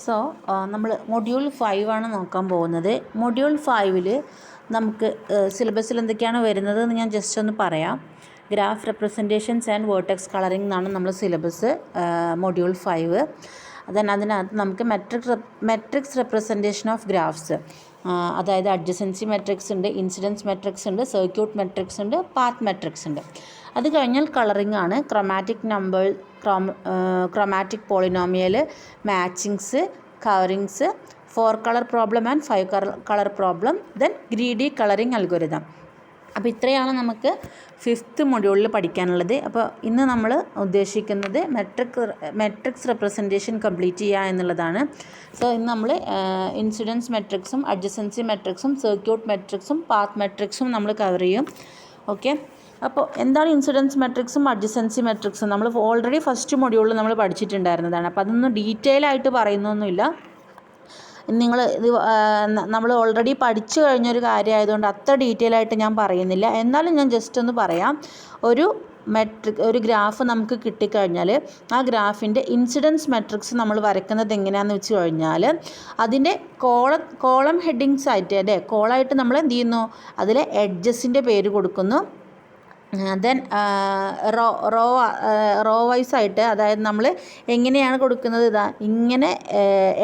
So നമ്മൾ module 5 ആണ് നോക്കാൻ പോകുന്നത്. മൊഡ്യൂൾ 5 നമുക്ക് സിലബസിൽ എന്തൊക്കെയാണ് വരുന്നത് എന്ന് ഞാൻ ജസ്റ്റ് ഒന്ന് പറയാം. Graph representations and vertex colouring എന്നാണ് നമ്മൾ സിലബസ് മൊഡ്യൂൾ 5. അതിനകത്ത് നമുക്ക് മെട്രിക്സ് റെപ്രസെൻറ്റേഷൻ ഓഫ് ഗ്രാഫ്സ്, അതായത് അഡ്ജസൻസി മെട്രിക്സ് ഉണ്ട്, ഇൻസിഡൻസ് മെട്രിക്സ് ഉണ്ട്, സർക്യൂട്ട് മെട്രിക്സ് ഉണ്ട്, പാത്ത് മെട്രിക്സ് ഉണ്ട്. അത് കഴിഞ്ഞാൽ കളറിംഗ് ആണ്. Chromatic number, chromatic polynomial, matchings, coverings, 4 colour problem and 5 colour problem, then greedy colouring algorithm. അപ്പോൾ ഇത്രയാണ് നമുക്ക് 5th മൊഡ്യൂളിൽ പഠിക്കാനുള്ളത്. അപ്പോൾ ഇന്ന് നമ്മൾ ഉദ്ദേശിക്കുന്നത് മെട്രിക്സ് റെപ്രസെൻറ്റേഷൻ കംപ്ലീറ്റ് ചെയ്യുക എന്നുള്ളതാണ്. സോ ഇന്ന് നമ്മൾ ഇൻസിഡൻസ് മെട്രിക്സും അഡ്ജസൻസി മെട്രിക്സും സർക്യൂട്ട് മെട്രിക്സും പാത്ത് മെട്രിക്സും നമ്മൾ കവർ ചെയ്യും. ഓക്കെ, അപ്പോൾ എന്താണ് ഇൻസിഡൻസ് മെട്രിക്സും അഡ്ജസൻസി മെട്രിക്സും? നമ്മൾ ഓൾറെഡി ഫസ്റ്റ് മൊഡ്യൂളിൽ നമ്മൾ പഠിച്ചിട്ടുണ്ടായിരുന്നതാണ്. അപ്പോൾ അതൊന്നും ഡീറ്റെയിൽ ആയിട്ട് പറയുന്നൊന്നുമില്ല. നമ്മൾ ഓൾറെഡി പഠിച്ചു കഴിഞ്ഞൊരു കാര്യമായതുകൊണ്ട് അത്ര ഡീറ്റെയിൽ ആയിട്ട് ഞാൻ പറയുന്നില്ല. എന്നാലും ഞാൻ ജസ്റ്റ് ഒന്ന് പറയാം. ഒരു ഗ്രാഫ് നമുക്ക് കിട്ടിക്കഴിഞ്ഞാൽ ആ ഗ്രാഫിൻ്റെ ഇൻസിഡൻസ് മെട്രിക്സ് നമ്മൾ വരയ്ക്കുന്നത് എങ്ങനെയാണെന്ന് വെച്ച് കഴിഞ്ഞാൽ അതിൻ്റെ കോളം ഹെഡിങ്സ് ആയിട്ട്, അല്ലേ, കോളായിട്ട് നമ്മൾ എന്ത് ചെയ്യുന്നു, അതിലെ എഡ്ജസിൻ്റെ പേര് കൊടുക്കുന്നു. ദെൻ റോ വൈസ് ആയിട്ട്, അതായത് നമ്മൾ എങ്ങനെയാണ് കൊടുക്കുന്നത്, ഇങ്ങനെ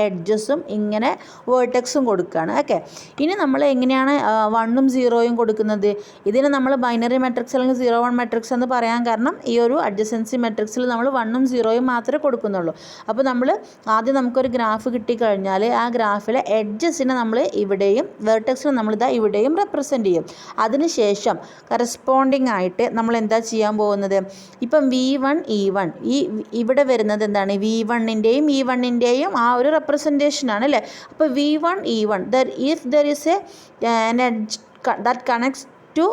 എഡ്ജസും ഇങ്ങനെ വേർട്ടെക്സും കൊടുക്കുകയാണ്. ഓക്കെ, ഇനി നമ്മൾ എങ്ങനെയാണ് 1ഉം 0യും കൊടുക്കുന്നത്? ഇതിന് നമ്മൾ ബൈനറി മെട്രിക്സ് അല്ലെങ്കിൽ 0-1 മെട്രിക്സ് എന്ന് പറയാൻ കാരണം ഈ ഒരു അഡ്ജസൻസി മെട്രിക്സിൽ നമ്മൾ 1ഉം 0യും മാത്രമേ കൊടുക്കുന്നുള്ളൂ. അപ്പോൾ നമ്മൾ ആദ്യം നമുക്കൊരു ഗ്രാഫ് കിട്ടിക്കഴിഞ്ഞാൽ ആ ഗ്രാഫിലെ എഡ്ജസിനെ നമ്മൾ ഇവിടെയും വേർട്ടെക്സിനെ നമ്മളിതാ ഇവിടെയും റെപ്രസെൻറ്റ് ചെയ്യും. അതിനുശേഷം കറസ്പോണ്ടിങ് ആയിട്ട് നമ്മൾ എന്താ ചെയ്യാൻ പോകുന്നത്? ഇപ്പം V1 E1 ഇവിടെ വരുന്നത് എന്താണ്? V1ൻ്റെയും E1ൻ്റെയും ആ ഒരു റെപ്രസെൻറ്റേഷനാണ്, അല്ലേ? അപ്പോൾ V1 E1 if there is an edge that connects to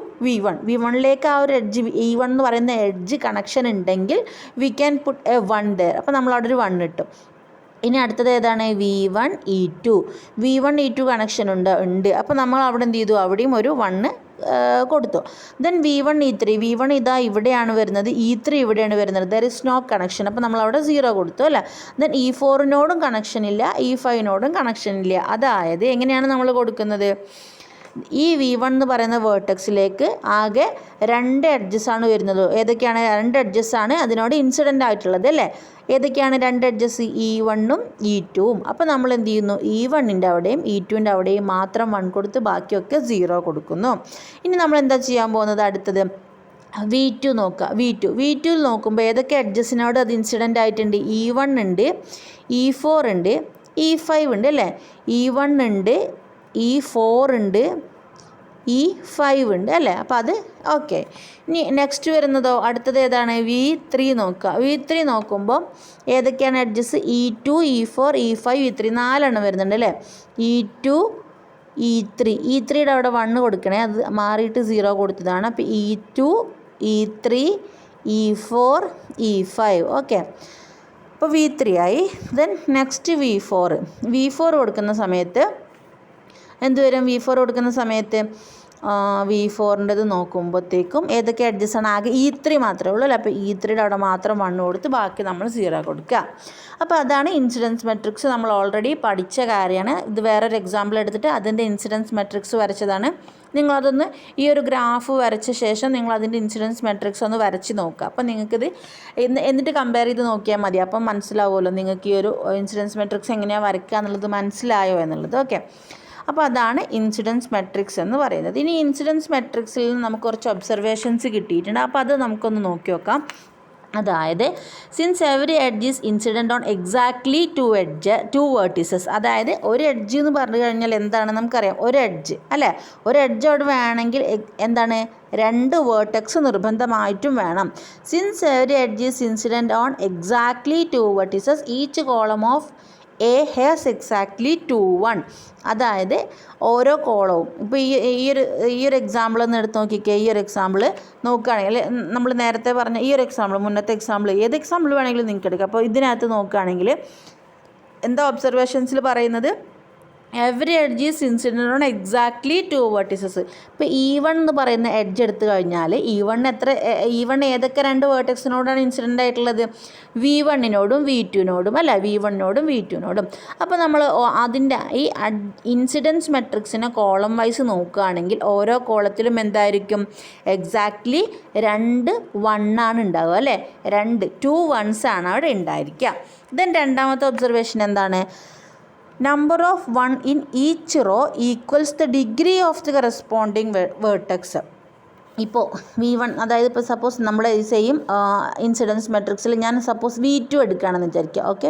V1ലേക്ക് ആ ഒരു എഡ്ജ് E1 എന്ന് പറയുന്ന എഡ്ജ് കണക്ഷൻ ഉണ്ടെങ്കിൽ we can put a 1 there. അപ്പോൾ നമ്മൾ അവിടെ ഒരു 1 ഇട്ടു. ഇനി അടുത്തത് ഏതാണ്? V1 E2 കണക്ഷൻ ഉണ്ട്. അപ്പോൾ നമ്മൾ അവിടെ എന്ത് ചെയ്തു? അവിടെയും ഒരു 1 കൊടുത്തു. ദെൻ V1 E3 ഇതാ ഇവിടെയാണ് വരുന്നത്, E3 ഇവിടെയാണ് വരുന്നത്. There is no connection. അപ്പോൾ നമ്മൾ അവിടെ 0 കൊടുത്തു, അല്ലേ? ദെൻ E4നോടും കണക്ഷൻ ഇല്ല, E5നോടും കണക്ഷൻ ഇല്ല. അതായത് എങ്ങനെയാണ് നമ്മൾ കൊടുക്കുന്നത്? ഈ V1 എന്ന് പറയുന്ന വേർട്ടെക്സിലേക്ക് ആകെ 2 എഡ്ജസാണ് വരുന്നത്. ഏതൊക്കെയാണ്? 2 എഡ്ജസാണ് അതിനോട് ഇൻസിഡൻ്റ് ആയിട്ടുള്ളത്, അല്ലേ? ഏതൊക്കെയാണ് 2 എഡ്ജസ്? E1ഉം E2ഉം. അപ്പോൾ നമ്മൾ എന്ത് ചെയ്യുന്നു? E1ൻ്റെ അവിടെയും E2ൻ്റെ അവിടെയും മാത്രം 1 കൊടുത്ത് ബാക്കിയൊക്കെ 0 കൊടുക്കുന്നു. ഇനി നമ്മൾ എന്താ ചെയ്യാൻ പോകുന്നത്? അടുത്തത് V2 നോക്കുക. V2 നോക്കുമ്പോൾ ഏതൊക്കെ എഡ്ജസിനോട് അത് ഇൻസിഡൻ്റ് ആയിട്ടുണ്ട്? E1 ഉണ്ട്, E4 ഉണ്ട്, E5 ഉണ്ട്, അല്ലേ? E1 ഉണ്ട്, E4 ഉണ്ട്, E5 ഉണ്ട്, അല്ലേ? അപ്പോൾ അത് ഓക്കെ. ഇനി നെക്സ്റ്റ് വരുന്നതോ? അടുത്തത് ഏതാണ്? V3 നോക്കുക. V3 നോക്കുമ്പോൾ ഏതൊക്കെയാണ് edges? E2, E4, E5, E3 4 വരുന്നുണ്ട്, അല്ലേ? E2, E3യുടെ അവിടെ 1 കൊടുക്കണേ, അത് മാറിയിട്ട് 0 കൊടുത്തതാണ്. അപ്പോൾ E2, E3, E4, E5. Okay, അപ്പോൾ V3 ആയി. ദെൻ നെക്സ്റ്റ് V4 കൊടുക്കുന്ന സമയത്ത് എന്തുവരും? V4 കൊടുക്കുന്ന സമയത്ത് V4ൻ്റെത് നോക്കുമ്പോഴത്തേക്കും ഏതൊക്കെ അഡ്ജസ്റ്റാണ്? ആകെ E3 മാത്രമേ ഉള്ളൂ, അല്ലേ? അപ്പോൾ E3യുടെ അവിടെ മാത്രം 1 കൊടുത്ത് ബാക്കി നമ്മൾ 0 കൊടുക്കുക. അപ്പോൾ അതാണ് ഇൻസിഡൻസ് മെട്രിക്സ്. നമ്മൾ ഓൾറെഡി പഠിച്ച കാര്യമാണ്. ഇത് വേറൊരു എക്സാമ്പിൾ എടുത്തിട്ട് അതിൻ്റെ ഇൻസിഡൻസ് മെട്രിക്സ് വരച്ചതാണ്. നിങ്ങളതൊന്ന് ഈ ഒരു ഗ്രാഫ് വരച്ച ശേഷം നിങ്ങൾ അതിൻ്റെ ഇൻസിഡൻസ് മെട്രിക്സ് ഒന്ന് വരച്ച് നോക്കുക. അപ്പോൾ നിങ്ങൾക്കിത് എന്നിട്ട് കമ്പയർ ചെയ്ത് നോക്കിയാൽ മതി. അപ്പം മനസ്സിലാവുമല്ലോ നിങ്ങൾക്ക് ഈ ഒരു ഇൻസിഡൻസ് മെട്രിക്സ് എങ്ങനെയാണ് വരയ്ക്കുക എന്നുള്ളത് മനസ്സിലായോ എന്നുള്ളത്. ഓക്കെ, അപ്പോൾ അതാണ് ഇൻസിഡൻസ് മെട്രിക്സ് എന്ന് പറയുന്നത്. ഇനി ഇൻസിഡൻസ് മെട്രിക്സിൽ നിന്ന് നമുക്ക് കുറച്ച് ഒബ്സർവേഷൻസ് കിട്ടിയിട്ടുണ്ട്. അപ്പോൾ അത് നമുക്കൊന്ന് നോക്കി നോക്കാം. അതായത് since every edge is incident on exactly 2 vertices. അതായത് ഒരു എഡ്ജ് എന്ന് പറഞ്ഞു കഴിഞ്ഞാൽ എന്താണ് നമുക്കറിയാം? ഒരു എഡ്ജ്, അല്ലേ? ഒരു എഡ്ജ് അവിടെ വേണമെങ്കിൽ എന്താണ്? 2 വേർട്ടെക്സ് നിർബന്ധമായിട്ടും വേണം. Since every edge is incident on exactly 2 vertices each column of A has exactly 2, 1. അതായത് ഓരോ കോളവും ഇപ്പോൾ ഈ ഒരു എക്സാമ്പിൾ ഒന്ന് എടുത്ത് നോക്കിക്കേ. ഈ ഒരു എക്സാമ്പിൾ നോക്കുകയാണെങ്കിൽ നമ്മൾ നേരത്തെ പറഞ്ഞ ഈ ഒരു എക്സാമ്പിൾ, മുന്നത്തെ എക്സാമ്പിൾ, ഏത് എക്സാമ്പിൾ വേണമെങ്കിലും നിങ്ങൾക്ക് എടുക്കാം. അപ്പോൾ ഇതിനകത്ത് നോക്കുകയാണെങ്കിൽ എന്താ ഒബ്സർവേഷൻസിൽ പറയുന്നത്? Every edge is incident on exactly 2 vertices. ഇപ്പോൾ E1 എന്ന് പറയുന്ന എഡ്ജ് എടുത്തു കഴിഞ്ഞാൽ E1 ഏതൊക്കെ 2 വേർട്ടെക്സിനോടാണ് ഇൻസിഡൻ്റ് ആയിട്ടുള്ളത്? V1നോടും V2നോടും അല്ല, V1നോടും V2നോടും. അപ്പോൾ നമ്മൾ അതിൻ്റെ ഈ ഇൻസിഡൻസ് മെട്രിക്സിനെ കോളം വൈസ് നോക്കുകയാണെങ്കിൽ ഓരോ കോളത്തിലും എന്തായിരിക്കും? എക്സാക്ട്ലി 2 1 ഉണ്ടാവുക അല്ലേ? 2 1s ആണ് അവിടെ ഉണ്ടായിരിക്കുക. ദെൻ രണ്ടാമത്തെ ഒബ്സർവേഷൻ എന്താണ്? Number of 1 in each row equals the degree of the corresponding vertex. ഇപ്പോൾ V1, അതായത് ഇപ്പോൾ സപ്പോസ് നമ്മൾ സെയിം ഇൻസിഡൻസ് മെട്രിക്സിൽ ഞാൻ സപ്പോസ് V2 എടുക്കുകയാണെന്ന് വിചാരിക്കുക. ഓക്കെ,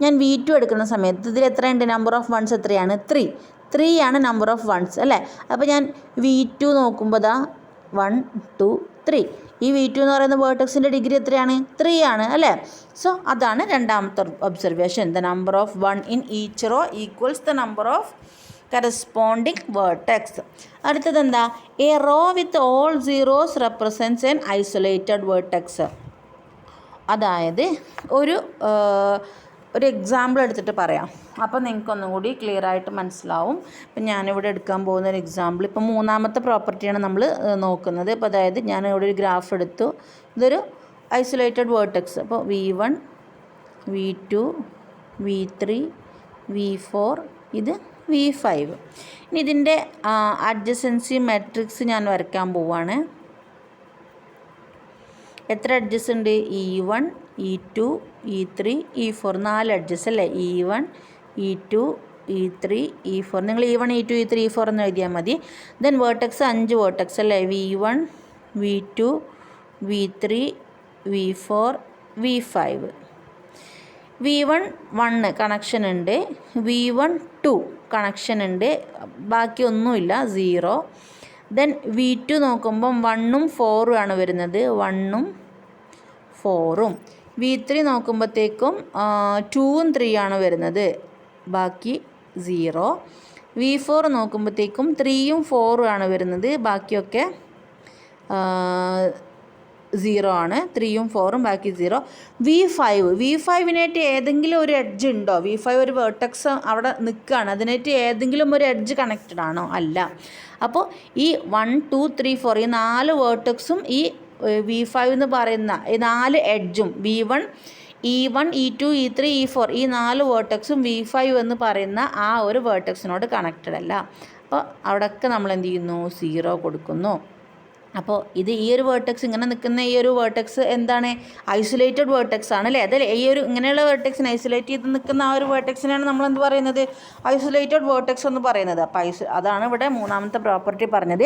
ഞാൻ V2 എടുക്കുന്ന സമയത്ത് ഇതിൽ എത്രയുണ്ട്? നമ്പർ ഓഫ് വൺസ് എത്രയാണ്? 3 ആണ് നമ്പർ ഓഫ് വൺസ് അല്ലേ? അപ്പോൾ ഞാൻ V2 നോക്കുമ്പോൾ 1 2 3. ഈ V2 എന്ന് പറയുന്ന വേർട്ടെക്സിൻ്റെ ഡിഗ്രി എത്രയാണ്? 3 ആണ് അല്ലേ? സോ അതാണ് രണ്ടാമത്തെ observation. The number of 1 in each row equals the number of corresponding vertex. അടുത്തത് എന്താ? A row with all zeros represents an isolated vertex. അതായത് ഒരു എക്സാമ്പിൾ എടുത്തിട്ട് പറയാം. അപ്പോൾ നിങ്ങൾക്കൊന്നും കൂടി ക്ലിയർ ആയിട്ട് മനസ്സിലാവും. ഇപ്പം ഞാനിവിടെ എടുക്കാൻ പോകുന്ന ഒരു എക്സാമ്പിൾ, ഇപ്പോൾ മൂന്നാമത്തെ പ്രോപ്പർട്ടിയാണ് നമ്മൾ നോക്കുന്നത്. ഇപ്പോൾ അതായത് ഞാനിവിടെ ഒരു ഗ്രാഫ് എടുത്തു. ഇതൊരു ഐസൊലേറ്റഡ് വേർട്ടെക്സ്. അപ്പോൾ V1 V2 V3 V4 ഇത് V5. ഇനി ഇതിൻ്റെ അഡ്ജസൻസി മാട്രിക്സ് ഞാൻ വരയ്ക്കാൻ പോവുകയാണ്. എത്ര എഡ്ജസ് ഉണ്ട്? E1 E2 E3 E4 4 edges അല്ലേ? E1 E2 E3 E4. നിങ്ങൾ E1 E2 E3 E4 എന്ന് എഴുതിയാൽ മതി. ദെൻ വേർട്ടെക്സ് 5 വേർട്ടെക്സ് അല്ലേ? V1 V2 V3 V4 V5. V1 1 connection ഉണ്ട്, V1 2 കണക്ഷൻ ഉണ്ട്, ബാക്കി ഒന്നുമില്ല, 0. ദെൻ V2 നോക്കുമ്പം 1ഉം 4ഉം ആണ് വരുന്നത്, 1ഉം 4ഉം. V3 നോക്കുമ്പോഴത്തേക്കും 2ഉം 3 ആണ് വരുന്നത്, ബാക്കി 0. V4 നോക്കുമ്പോഴത്തേക്കും 3ഉം 4ഉം ആണ് വരുന്നത്, ബാക്കിയൊക്കെ 0 ആണ്. 3ഉം 4ഉം ബാക്കി 0. V5നായിട്ട് ഏതെങ്കിലും ഒരു എഡ്ജ് ഉണ്ടോ? V5 ഒരു വേർട്ടെക്സ് അവിടെ നിൽക്കുകയാണ്, അതിനായിട്ട് ഏതെങ്കിലും ഒരു എഡ്ജ് കണക്റ്റഡ് ആണോ? അല്ല. അപ്പോൾ ഈ 1 2 3 4 ഈ 4 വേർട്ടെക്സും ഈ V5 എന്ന് പറയുന്ന ഈ 4 എഡ്ജും E1 E2 E3 E4 ഈ 4 വേർട്ടെക്സും V5 എന്ന് പറയുന്ന ആ ഒരു വേർട്ടെക്സിനോട് കണക്റ്റഡ് അല്ല. അപ്പോൾ അവിടെയൊക്കെ നമ്മൾ എന്ത് ചെയ്യുന്നു? 0 കൊടുക്കുന്നു. അപ്പോൾ ഇത് ഈ ഒരു വേർട്ടെക്സ് ഇങ്ങനെ നിൽക്കുന്ന ഈ ഒരു വേർട്ടെക്സ് എന്താണ്? ഐസൊലേറ്റഡ് വേർട്ടെക്സ് ആണ് അല്ലേ? അതല്ലേ ഈ ഒരു ഇങ്ങനെയുള്ള വേർട്ടെക്സിന് ഐസൊലേറ്റ് ചെയ്ത് നിൽക്കുന്ന ആ ഒരു വേർട്ടെക്സിനാണ് നമ്മൾ എന്ത് പറയുന്നത്? ഐസൊലേറ്റഡ് വേർട്ടെക്സ് എന്ന് പറയുന്നത്. അപ്പോൾ അതാണ് ഇവിടെ മൂന്നാമത്തെ പ്രോപ്പർട്ടി പറഞ്ഞത്.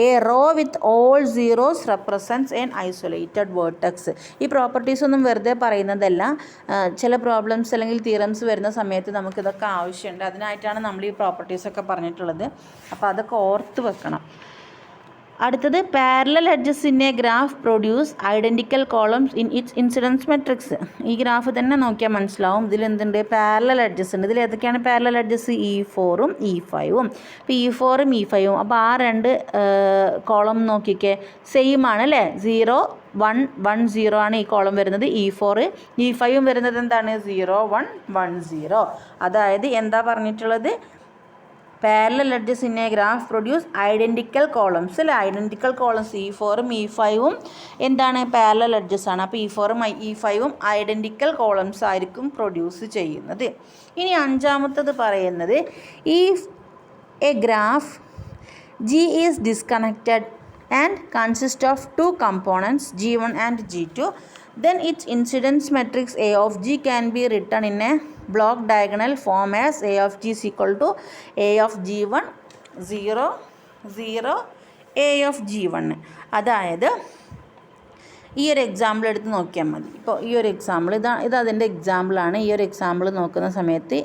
A row with all zeros represents an isolated vertex. ഈ പ്രോപ്പർട്ടീസ് ഒന്നും വെറുതെ പറയുന്നതല്ല, ചില പ്രോബ്ലംസ് അല്ലെങ്കിൽ തിയറംസ് വരുന്ന സമയത്ത് നമുക്കിതൊക്കെ ആവശ്യമുണ്ട്. അതിനായിട്ടാണ് നമ്മൾ ഈ പ്രോപ്പർട്ടീസൊക്കെ പറഞ്ഞിട്ടുള്ളത്. അപ്പോൾ അതൊക്കെ ഓർത്ത് വെക്കണം. അടുത്തത് parallel edges in a graph produce identical columns in its incidence matrix. ഈ ഗ്രാഫ് തന്നെ നോക്കിയാൽ മനസ്സിലാവും. ഇതിലെന്തുണ്ട്? പാരലൽ എഡ്ജസ് ഉണ്ട്. ഇതിൽ ഏതൊക്കെയാണ് പാരലൽ എഡ്ജസ്? E4ഉം E5ഉം. അപ്പോൾ E4ഉം E5ഉം. അപ്പോൾ ആ 2 കോളം നോക്കിക്കേ, സെയിം ആണ് അല്ലേ? 0 1 1 0 ആണ് ഈ കോളം വരുന്നത്. E4 E5ഉം വരുന്നത് എന്താണ്? 0 1 1 0. അതായത് എന്താ പറഞ്ഞിട്ടുള്ളത്? Parallel edges in a graph produce identical columns അല്ലേ? ഐഡൻറ്റിക്കൽ കോളംസ് E4ഉം E5ഉം എന്താണ്? പാരലൽ എഡ്ജസ് ആണ്. അപ്പോൾ E4ഉം E5ഉം ഐഡൻറ്റിക്കൽ കോളംസ് ആയിരിക്കും പ്രൊഡ്യൂസ് ചെയ്യുന്നത്. ഇനി അഞ്ചാമത്തത് പറയുന്നത്, if a graph G is disconnected and consists of 2 components G1 and G2, then its incidence matrix A of G can be written in a block diagonal form as A of G is equal to A of G1 0 0 A of G1. അതായത് ഈ ഒരു example എടുത്ത് നോക്കിയാൽ മതി. ഇപ്പോൾ ഈ ഒരു example ഇത് അതിൻ്റെ എക്സാമ്പിളാണ്. ഈ ഒരു എക്സാമ്പിൾ നോക്കുന്ന സമയത്ത്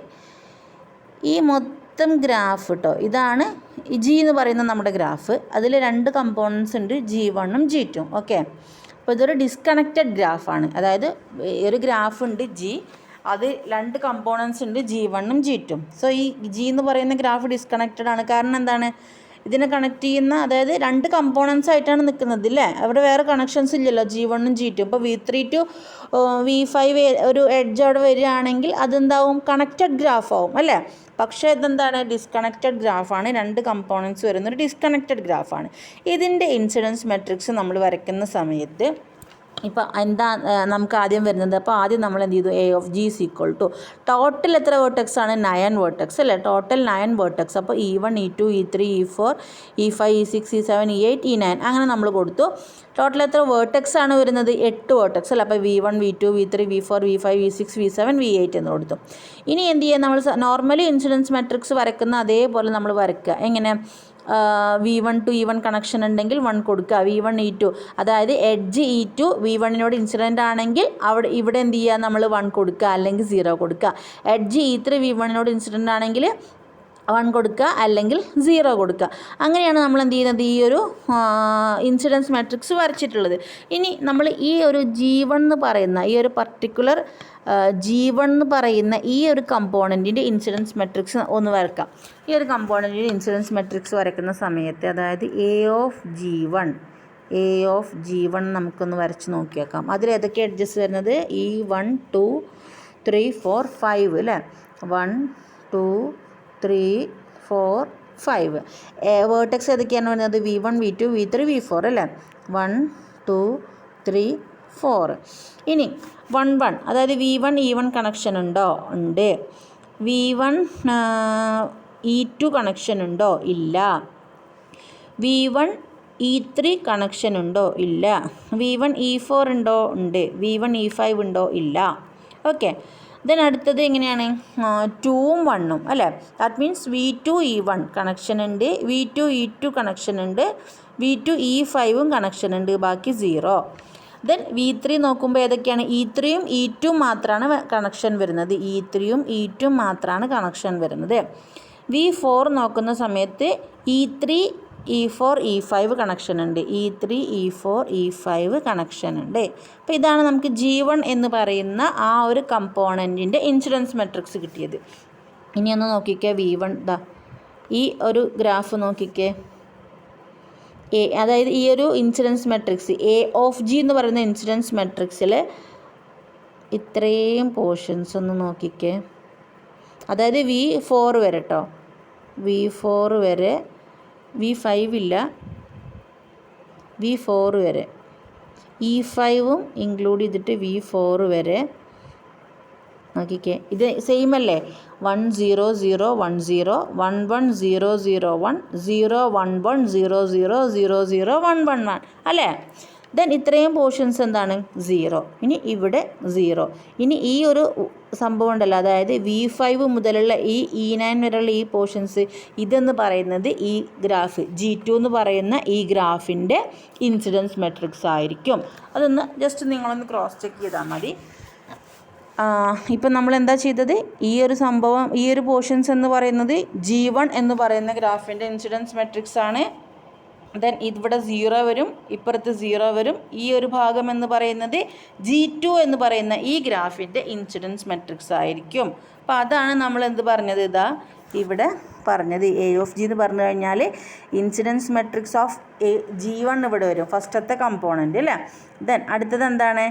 ഈ മൊത്തം ഗ്രാഫ് കേട്ടോ, ഇതാണ് G എന്ന് പറയുന്ന നമ്മുടെ ഗ്രാഫ്. അതിൽ 2 കമ്പോണൻസ് ഉണ്ട്, G1ഉം G2ഉം. ഓക്കെ, അപ്പോൾ ഇതൊരു ഡിസ്കണക്റ്റഡ് ഗ്രാഫാണ്. അതായത് ഒരു ഗ്രാഫ് ഉണ്ട് G, അത് 2 കമ്പോണൻസ് ഉണ്ട്, G1ഉം G2ഉം. സോ ഈ G എന്ന് പറയുന്ന ഗ്രാഫ് ഡിസ്കണക്റ്റഡ് ആണ്. കാരണം എന്താണ്? ഇതിനെ കണക്ട് ചെയ്യുന്ന, അതായത് 2 കമ്പോണൻസ് ആയിട്ടാണ് നിൽക്കുന്നത് അല്ലേ? അവിടെ വേറെ കണക്ഷൻസ് ഇല്ലല്ലോ, G1ഉം G2. ഇപ്പോൾ V3 to V5 ഒരു എഡ്ജ് അവിടെ വരികയാണെങ്കിൽ അതെന്താവും? കണക്റ്റഡ് ഗ്രാഫ് ആവും അല്ലേ? പക്ഷേ ഇതെന്താണ്, ഡിസ്കണക്റ്റഡ് ഗ്രാഫാണ്. രണ്ട് കമ്പോണൻസ് വരുന്നൊരു ഡിസ്കണക്റ്റഡ് ഗ്രാഫാണ്. ഇതിൻ്റെ ഇൻസിഡൻസ് മെട്രിക്സ് നമ്മൾ വരയ്ക്കുന്ന സമയത്ത് ഇപ്പോൾ എന്താ നമുക്ക് ആദ്യം വരുന്നത്, അപ്പോൾ ആദ്യം നമ്മൾ എന്ത് ചെയ്തു, A(G) = ടോട്ടൽ എത്ര വേർട്ടെക്സ് ആണ്, 9 വേർട്ടെക്സ് അല്ലേ, ടോട്ടൽ 9 വേർട്ടെക്സ്. അപ്പോൾ E1 E2 E3 E4 E5 E6 E7 E8 E9 അങ്ങനെ നമ്മൾ കൊടുത്തു. ടോട്ടൽ എത്ര വേർട്ടെക്സ് ആണ് വരുന്നത്, 8 വേർട്ടെക്സ് അല്ലേ. അപ്പോൾ V1 V2 V3 V4 V5 V6 V7 V8 എന്ന് കൊടുത്തു. ഇനി എന്ത് ചെയ്യുക, നമ്മൾ നോർമലി ഇൻസിഡൻസ് മെട്രിക്സ് വരയ്ക്കുന്ന അതേപോലെ നമ്മൾ വരയ്ക്കുക. എങ്ങനെ, V1 to E1 കണക്ഷൻ ഉണ്ടെങ്കിൽ 1 കൊടുക്കുക. V1 E2 അതായത് എഡ്ജ് E2 V1നോട് ഇൻസിഡൻ്റ് ആണെങ്കിൽ ഇവിടെ എന്ത് ചെയ്യുക, നമ്മൾ 1 കൊടുക്കുക അല്ലെങ്കിൽ 0 കൊടുക്കുക. എഡ്ജ് E3 V1നോട് ഇൻസിഡൻ്റ് ആണെങ്കിൽ 1 കൊടുക്കുക അല്ലെങ്കിൽ 0 കൊടുക്കുക. അങ്ങനെയാണ് നമ്മൾ എന്ത് ചെയ്യുന്നത്, ഈ ഒരു ഇൻസിഡൻസ് മാട്രിക്സ് വരച്ചിട്ടുള്ളത്. ഇനി നമ്മൾ ഈ ഒരു G1 എന്ന് പറയുന്ന ഈ ഒരു പർട്ടിക്കുലർ G1 എന്ന് പറയുന്ന ഈ ഒരു കമ്പോണൻറ്റിൻ്റെ ഇൻസിഡൻസ് മെട്രിക്സ് ഒന്ന് വരക്കാം. ഈ ഒരു കമ്പോണൻറ്റിൻ്റെ ഇൻസിഡൻസ് മെട്രിക്സ് വരയ്ക്കുന്ന സമയത്ത് അതായത് A ഓഫ് G1 നമുക്കൊന്ന് വരച്ച് നോക്കിയേക്കാം. അതിൽ ഏതൊക്കെ എഡ്ജസ് വരുന്നത്, E1 2 3 4 5 അല്ലേ, 1 2 3 4 5. വേർട്ടെക്സ് ഏതൊക്കെയാണ് വരുന്നത്, V1 V2 V3 V4 അല്ലേ, 1 2 3 4. ഇനി 1 1 അതായത് V1 E1 കണക്ഷൻ ഉണ്ടോ, ഉണ്ട്. V1 E2 കണക്ഷൻ ഉണ്ടോ, ഇല്ല. V1 E3 കണക്ഷൻ ഉണ്ടോ, ഇല്ല. V1 E4 ഉണ്ടോ, ഉണ്ട്. V1 E5 ഉണ്ടോ, ഇല്ല. ഓക്കെ. ദെൻ അടുത്തത് എങ്ങനെയാണ്, 2ഉം 1ഉം അല്ലേ. That means V2 E1 connection ഉണ്ട്, V2 E2 കണക്ഷൻ ഉണ്ട്, V2 E5ഉം കണക്ഷൻ ഉണ്ട്, ബാക്കി 0. ദെൻ V3 നോക്കുമ്പോൾ ഏതൊക്കെയാണ്, E3യും E2 മാത്രമാണ് കണക്ഷൻ വരുന്നത്, E3യും E2 മാത്രമാണ് കണക്ഷൻ വരുന്നത്. V4 നോക്കുന്ന സമയത്ത് E3 E4 E5 കണക്ഷൻ ഉണ്ട്, E3 E4 E5 കണക്ഷൻ ഉണ്ട്. അപ്പോൾ ഇതാണ് നമുക്ക് G1 എന്ന് പറയുന്ന ആ ഒരു കമ്പോണൻറ്റിൻ്റെ ഇൻസിഡൻസ് മെട്രിക്സ് കിട്ടിയത്. ഇനി ഒന്ന് നോക്കിക്കേ, V1 ഈ ഒരു ഗ്രാഫ് നോക്കിക്കേ, അതായത് ഈ ഒരു ഇൻസിഡൻസ് മെട്രിക്സ് A(G) എന്ന് പറയുന്ന ഇൻസിഡൻസ് മെട്രിക്സിൽ ഇത്രയും പോർഷൻസ് ഒന്ന് നോക്കിക്കേ. അതായത് V4 വരെ കേട്ടോ, V4 വരെ, V5 ഇല്ല, V4 വരെ, E5ഉം ഇൻക്ലൂഡ് ചെയ്തിട്ട് V4 വരെ നോക്കിക്കേ. ഇത് സെയിം അല്ലേ, 1 0 0 1 0 1 1 0 0 1 0 1 1 0 0 0 0 1 1 1 അല്ലേ. ദെൻ ഇത്രയും പോർഷൻസ് എന്താണ്, 0. ഇനി ഇവിടെ 0. ഇനി ഈ ഒരു സംഭവം ഉണ്ടല്ലോ, അതായത് V5 മുതലുള്ള ഈ E9 വരെയുള്ള ഈ പോർഷൻസ്, ഇതെന്ന് പറയുന്നത് ഈ ഗ്രാഫ് G2 എന്ന് പറയുന്ന ഈ ഗ്രാഫിൻ്റെ ഇൻസിഡൻസ് മെട്രിക്സ് ആയിരിക്കും. അതൊന്ന് ജസ്റ്റ് നിങ്ങളൊന്ന് ക്രോസ് ചെക്ക് ചെയ്താൽ മതി. ഇപ്പം നമ്മൾ എന്താ ചെയ്തത്, ഈ ഒരു സംഭവം, ഈ ഒരു പോർഷൻസ് എന്ന് പറയുന്നത് G1 എന്ന് പറയുന്ന ഗ്രാഫിൻ്റെ ഇൻസിഡൻസ് മെട്രിക്സ് ആണ്. ദെൻ ഇവിടെ 0 വരും, ഇപ്പുറത്ത് 0 വരും. ഈ ഒരു ഭാഗം എന്ന് പറയുന്നത് G2 എന്ന് പറയുന്ന ഈ ഗ്രാഫിൻ്റെ ഇൻസിഡൻസ് മെട്രിക്സ് ആയിരിക്കും. അപ്പോൾ അതാണ് നമ്മൾ എന്ത് പറഞ്ഞത്, ഇതാ ഇവിടെ പറഞ്ഞത് A(G) എന്ന് പറഞ്ഞു കഴിഞ്ഞാൽ ഇൻസിഡൻസ് മെട്രിക്സ് ഓഫ് G1 ഇവിടെ വരും, ഫസ്റ്റത്തെ കമ്പോണൻറ്റ് അല്ലേ. ദെൻ അടുത്തത് എന്താണ്,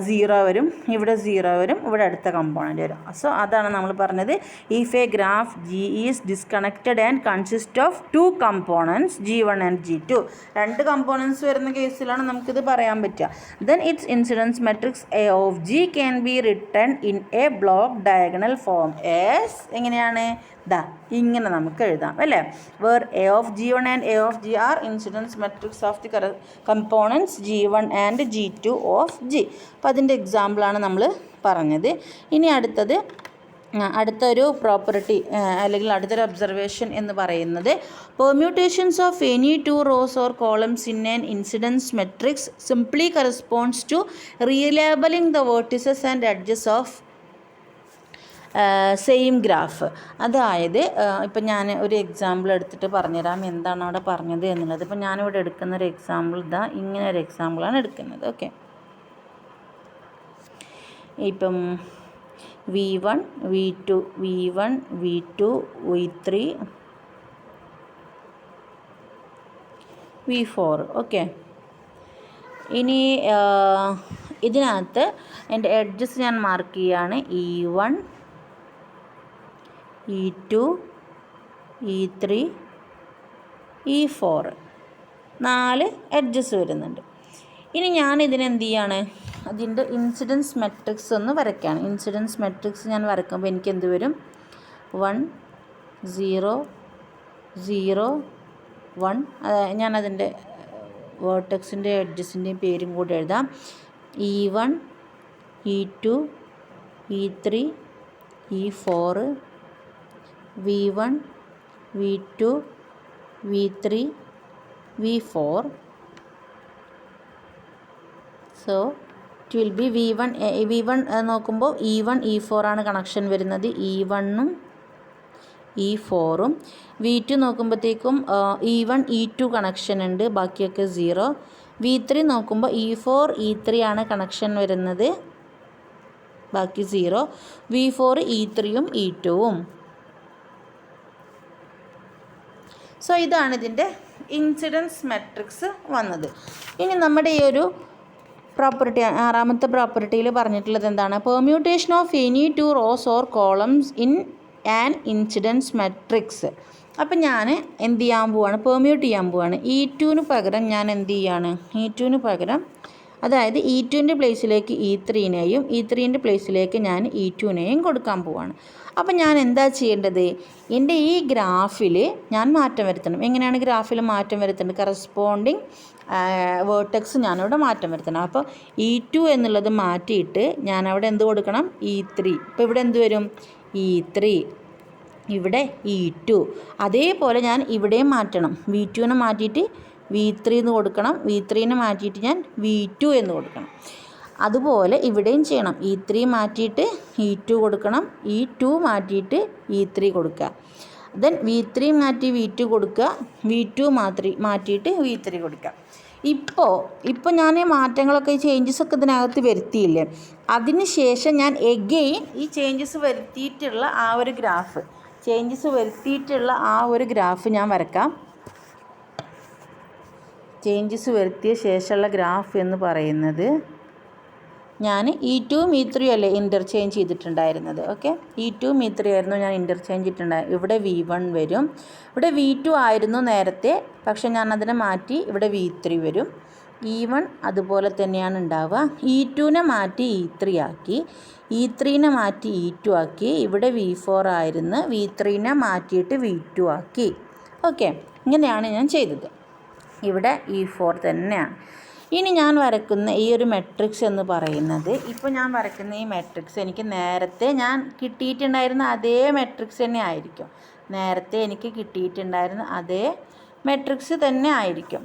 0 വരും, ഇവിടെ 0 വരും, ഇവിടെ അടുത്ത കമ്പോണൻറ്റ് വരും. സോ അതാണ് നമ്മൾ പറഞ്ഞത്, if a graph G is disconnected and consist of 2 components G1 and G2. 2 components വരുന്ന കേസിലാണ് നമുക്കിത് പറയാൻ പറ്റുക. Then its incidence matrix A(G) can be written in a block diagonal form as, എങ്ങനെയാണ്, ഇങ്ങനെ നമുക്ക് എഴുതാം അല്ലേ. Where A(G1 and A(G) are incidence matrix of the components G1 and G2 of G. അപ്പോൾ അതിൻ്റെ എക്സാമ്പിളാണ് നമ്മൾ പറഞ്ഞത്. ഇനി അടുത്തൊരു പ്രോപ്പർട്ടി അല്ലെങ്കിൽ അടുത്തൊരു ഒബ്സർവേഷൻ എന്ന് പറയുന്നത്, permutations of any 2 rows or columns in an incidence matrix simply corresponds to റീലേബലിംഗ് the vertices and edges of same graph. അതായത് ഇപ്പം ഞാൻ ഒരു എക്സാമ്പിൾ എടുത്തിട്ട് പറഞ്ഞുതരാം എന്താണ് അവിടെ പറഞ്ഞത് എന്നുള്ളത്. ഇപ്പം ഞാനിവിടെ എടുക്കുന്നൊരു എക്സാമ്പിൾ ഇങ്ങനെ ഒരു എക്സാമ്പിളാണ് എടുക്കുന്നത്. ഓക്കെ, ഇപ്പം V1 V2 V1 V2 V3 V4. Okay, ഇനി ഇതിനകത്ത് എൻ്റെ എഡ്ജസ് ഞാൻ മാർക്ക് ചെയ്യുകയാണ്, E1 E2, E3, E4 4 edges വരുന്നുണ്ട്. ഇനി ഞാൻ ഇതിനെന്ത് ചെയ്യാണ്, അതിൻ്റെ ഇൻസിഡൻസ് മെട്രിക്സ് ഒന്ന് വരയ്ക്കുകയാണ്. ഇൻസിഡൻസ് മെട്രിക്സ് ഞാൻ വരയ്ക്കുമ്പോൾ എനിക്ക് എന്ത് വരും, 1 0 0 1. ഞാനതിൻ്റെ വേർട്ടെക്സിൻ്റെ എഡ്ജസിൻ്റെയും പേരും കൂടി എഴുതാം. E1, E2, E3, E4, V1, V2, V3, V4. So it will B V1 നോക്കുമ്പോൾ E1 E4 ആണ് കണക്ഷൻ വരുന്നത്, E1ഉം E4ഉം. V2 നോക്കുമ്പോഴത്തേക്കും E1 E2 കണക്ഷൻ ഉണ്ട്, ബാക്കിയൊക്കെ 0. V3 നോക്കുമ്പോൾ E4 E3 ആണ് കണക്ഷൻ വരുന്നത്, ബാക്കി 0. V4 E3ഉം E2ഉം. സോ ഇതാണ് ഇതിൻ്റെ ഇൻസിഡൻസ് മെട്രിക്സ് വന്നത്. ഇനി നമ്മുടെ ഈ ഒരു പ്രോപ്പർട്ടി, ആറാമത്തെ പ്രോപ്പർട്ടിയിൽ പറഞ്ഞിട്ടുള്ളത് എന്താണ്, permutation of any 2 rows or columns in an incidence matrix. അപ്പം ഞാൻ എന്ത് ചെയ്യാൻ പോവാണ്, പെർമ്യൂട്ട് ചെയ്യാൻ പോവാണ്. E2 പകരം ഞാൻ എന്ത് ചെയ്യാണ്, E2 പകരം, അതായത് E2ൻ്റെ പ്ലേസിലേക്ക് E3നെയും E3ൻ്റെ പ്ലേസിലേക്ക് ഞാൻ E2നെയും കൊടുക്കാൻ പോവാണ്. അപ്പം ഞാൻ എന്താ ചെയ്യേണ്ടത്, എൻ്റെ ഈ ഗ്രാഫിൽ ഞാൻ മാറ്റം വരുത്തണം. എങ്ങനെയാണ് ഗ്രാഫിൽ മാറ്റം വരുത്തേണ്ടത്, കറസ്പോണ്ടിങ് വേർട്ടെക്സ് ഞാനിവിടെ മാറ്റം വരുത്തണം. അപ്പോൾ E2 എന്നുള്ളത് മാറ്റിയിട്ട് ഞാനവിടെ എന്ത് കൊടുക്കണം, E3. ഇപ്പോൾ ഇവിടെ എന്ത് വരും, E3, ഇവിടെ E2. അതേപോലെ ഞാൻ ഇവിടെയും മാറ്റണം, V2നെ മാറ്റിയിട്ട് V3 എന്ന് കൊടുക്കണം, V3നെ മാറ്റിയിട്ട് ഞാൻ V2 എന്ന് കൊടുക്കണം. അതുപോലെ ഇവിടെയും ചെയ്യണം, E3 മാറ്റിയിട്ട് E2 കൊടുക്കണം, E2 മാറ്റിയിട്ട് E3 കൊടുക്കുക. ദെൻ V3 മാറ്റി V2 കൊടുക്കുക, V2 മാറ്റിയിട്ട് V3 കൊടുക്കുക. ഇപ്പോൾ ഞാൻ ഈ ചേഞ്ചസ് ഒക്കെ ഇതിനകത്ത് വരുത്തിയില്ലേ, അതിന് ശേഷം ഞാൻ എഗെയിൻ ഈ ചേഞ്ചസ് വരുത്തിയിട്ടുള്ള ആ ഒരു ഗ്രാഫ് ഞാൻ വരക്കാം. ചേഞ്ചസ് വരുത്തിയ ശേഷമുള്ള ഗ്രാഫ് എന്ന് പറയുന്നത്, ഞാൻ E2ഉം E3 അല്ലേ ഇൻ്റർചേഞ്ച് ചെയ്തിട്ടുണ്ടായിരുന്നത്. ഓക്കെ, E2ഉം E3 ആയിരുന്നു ഞാൻ ഇൻ്റർചേഞ്ച് ചെയ്തിട്ടുണ്ടായിരുന്നത്. ഇവിടെ V1 വരും, ഇവിടെ V2 ആയിരുന്നു നേരത്തെ, പക്ഷെ ഞാൻ അതിനെ മാറ്റി ഇവിടെ V3 വരും. E1 അതുപോലെ തന്നെയാണ് ഉണ്ടാവുക. E2നെ മാറ്റി E3 ആക്കി, E3നെ മാറ്റി E2 ആക്കി. ഇവിടെ V4 ആയിരുന്നു, V3നെ മാറ്റിയിട്ട് V2 ആക്കി. ഓക്കെ, ഇങ്ങനെയാണ് ഞാൻ ചെയ്തത്. ഇവിടെ E4 തന്നെയാണ്. ഇനി ഞാൻ വരയ്ക്കുന്ന ഈ ഒരു മെട്രിക്സ് എന്ന് പറയുന്നത്, ഇപ്പോൾ ഞാൻ വരയ്ക്കുന്ന ഈ മെട്രിക്സ് എനിക്ക് നേരത്തെ ഞാൻ കിട്ടിയിട്ടുണ്ടായിരുന്ന അതേ മെട്രിക്സ് തന്നെ ആയിരിക്കും. നേരത്തെ എനിക്ക് കിട്ടിയിട്ടുണ്ടായിരുന്ന അതേ മെട്രിക്സ് തന്നെ ആയിരിക്കും.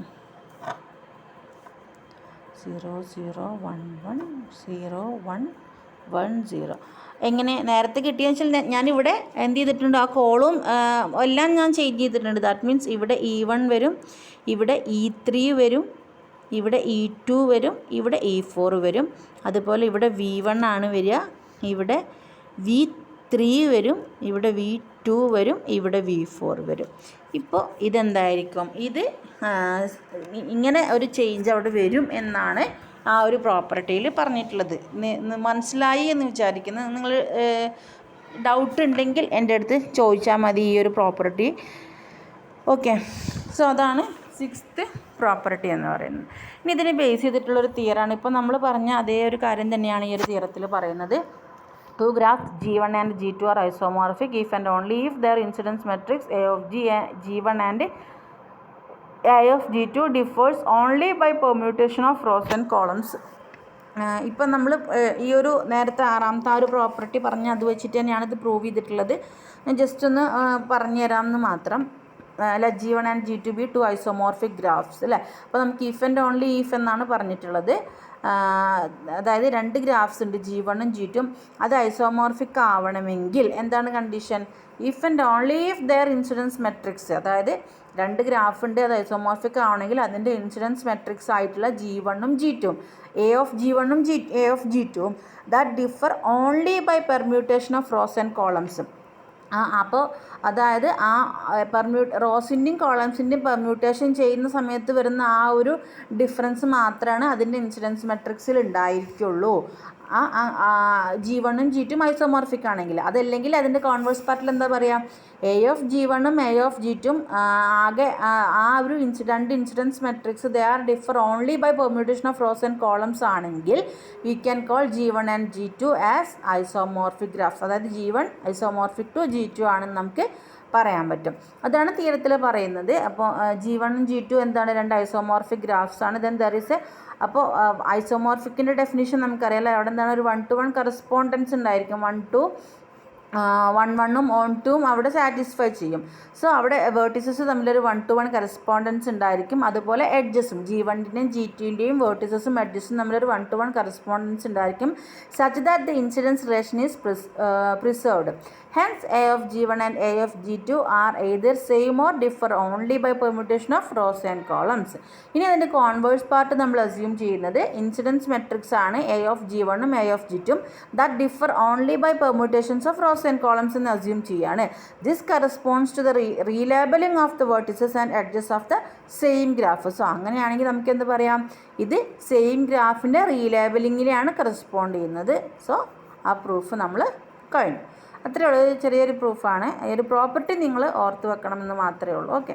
0 0 1 1 0 1 1 0. എങ്ങനെ നേരത്തെ കിട്ടിയെന്ന് വെച്ചാൽ ഞാനിവിടെ എന്ത് ചെയ്തിട്ടുണ്ട്, ആ കോളും എല്ലാം ഞാൻ ചേഞ്ച് ചെയ്തിട്ടുണ്ട്. ദാറ്റ് മീൻസ് ഇവിടെ E1 വരും, ഇവിടെ E3 വരും, ഇവിടെ E2 വരും, ഇവിടെ E4 വരും. അതുപോലെ ഇവിടെ V1 ആണ് വരിക, ഇവിടെ V3 വരും, ഇവിടെ V2 വരും, ഇവിടെ V4 വരും. ഇപ്പോൾ ഇതെന്തായിരിക്കും, ഇത് ഇങ്ങനെ ഒരു ചേഞ്ച് അവിടെ വരും എന്നാണ് ആ ഒരു പ്രോപ്പർട്ടിയിൽ പറഞ്ഞിട്ടുള്ളത്. മനസ്സിലായി എന്ന് വിചാരിക്കുന്നു. നിങ്ങൾ ഡൗട്ട് ഉണ്ടെങ്കിൽ എൻ്റെ അടുത്ത് ചോദിച്ചാൽ മതി ഈ ഒരു പ്രോപ്പർട്ടി. ഓക്കെ, സോ അതാണ് 6th പ്രോപ്പർട്ടി എന്ന് പറയുന്നത്. ഇനി ഇതിനെ ബേസ് ചെയ്തിട്ടുള്ളൊരു തിയറാണ്. ഇപ്പോൾ നമ്മൾ പറഞ്ഞ അതേ ഒരു കാര്യം തന്നെയാണ് ഈ ഒരു തിയറത്തിൽ പറയുന്നത്. 2 graphs G1 and G2 are isomorphic if and only if their incidence matrix A of G1 and A of G2 differs only by permutation of rows and columns. ഇപ്പം നമ്മൾ ഈ ഒരു നേരത്തെ ആറാമത്തെ ആ ഒരു പ്രോപ്പർട്ടി പറഞ്ഞ് അത് വെച്ചിട്ട് തന്നെയാണ് ഇത് പ്രൂവ് ചെയ്തിട്ടുള്ളത്. ഞാൻ ജസ്റ്റ് ഒന്ന് പറഞ്ഞു തരാമെന്ന് മാത്രം. G1 and G2 be 2 isomorphic graphs അല്ലേ. അപ്പോൾ നമുക്ക് if and only if എന്നാണ് പറഞ്ഞിട്ടുള്ളത്. അതായത് 2 ഗ്രാഫ്സ് ഉണ്ട്, G1ഉം G2ഉം. അത് ഐസോമോർഫിക് ആവണമെങ്കിൽ എന്താണ് condition, if and only if their incidence matrix, അതായത് 2 ഗ്രാഫ് ഉണ്ട്, അത് ഐസോമോർഫിക് ആവണമെങ്കിൽ അതിൻ്റെ ഇൻസിഡൻസ് മെട്രിക്സ് ആയിട്ടുള്ള G1ഉം G2ഉം, A of G1ഉം A of G2ഉം that differ only by permutation of rows and columns. അപ്പോൾ അതായത് ആ റോസിൻ്റെയും കോളംസിൻ്റെയും പെർമ്യൂട്ടേഷൻ ചെയ്യുന്ന സമയത്ത് വരുന്ന ആ ഒരു ഡിഫറൻസ് മാത്രമാണ് അതിൻ്റെ ഇൻസിഡൻസ് മെട്രിക്സിൽ ഉണ്ടായിരിക്കുള്ളൂ. G1 ഉം G2 ഐസോമോർഫിക് ആണെങ്കിൽ. അതല്ലെങ്കിൽ അതിൻ്റെ കോൺവേഴ്സ് പാർട്ടിൽ എന്താ പറയുക, A(G1) ഉം A(G2) ആകെ ഒരു രണ്ട് incidence matrix they are differ only by permutation of rows and columns ആണെങ്കിൽ we can call G1 and G2 as isomorphic graphs. അതായത് G1 ഐസോമോർഫിക് ടു G2 ആണെന്ന് നമുക്ക് പറയാൻ പറ്റും. അതാണ് തിയറത്തിൽ പറയുന്നത്. അപ്പോൾ G1 ഉം G2 എന്താണ്, രണ്ട് ഐസോമോർഫിക് ഗ്രാഫ്സ് ആണ്. ദെൻ ദർ ഇസ് അപ്പോൾ ഐസോമോർഫിക്കിൻ്റെ ഡെഫിനിഷൻ നമുക്കറിയാലോ, അവിടെ എന്താണ് ഒരു 1:1 കറസ്പോണ്ടൻസ് ഉണ്ടായിരിക്കും. 1:1 ഉം 1:2 അവിടെ സാറ്റിസ്ഫൈ ചെയ്യും. സോ അവിടെ വേർട്ടിസസ് തമ്മിലൊരു 1:1 കറസ്പോണ്ടൻസ് ഉണ്ടായിരിക്കും. അതുപോലെ എഡ്ജസും G1ൻ്റെയും G2ൻ്റെയും വേർട്ടിസസും എഡ്ജസും തമ്മിലൊരു 1:1 കറസ്പോണ്ടൻസ് ഉണ്ടായിരിക്കും. Such that the incidence relation is preserved. Hence, A(G1) and A(G2) are either same or differ only by permutation of rows and columns. ഇനി അതിൻ്റെ കോൺവേഴ്സ് പാർട്ട് നമ്മൾ അസ്യൂം ചെയ്യുന്നത് ഇൻസിഡൻസ് മെട്രിക്സ് ആണ് A(G1) ഉം A(G2) ഉം that differ only by permutations of rows and columns എന്ന് assume ചെയ്യാണ്. This corresponds to the relabelling of the vertices and edges of the same graph. So അങ്ങനെയാണെങ്കിൽ നമുക്ക് എന്ത് പറയാം, ഇത് സെയിം ഗ്രാഫിൻ്റെ റീലേബലിങ്ങിനെയാണ് കറസ്പോണ്ട് ചെയ്യുന്നത്. സോ ആ പ്രൂഫ് നമ്മൾ കഴിഞ്ഞു. അത്രയേ ഉള്ളൂ, ചെറിയൊരു പ്രൂഫാണ്. ഈ ഒരു പ്രോപ്പർട്ടി നിങ്ങൾ ഓർത്ത് വെക്കണമെന്ന് മാത്രമേ ഉള്ളൂ. ഓക്കെ,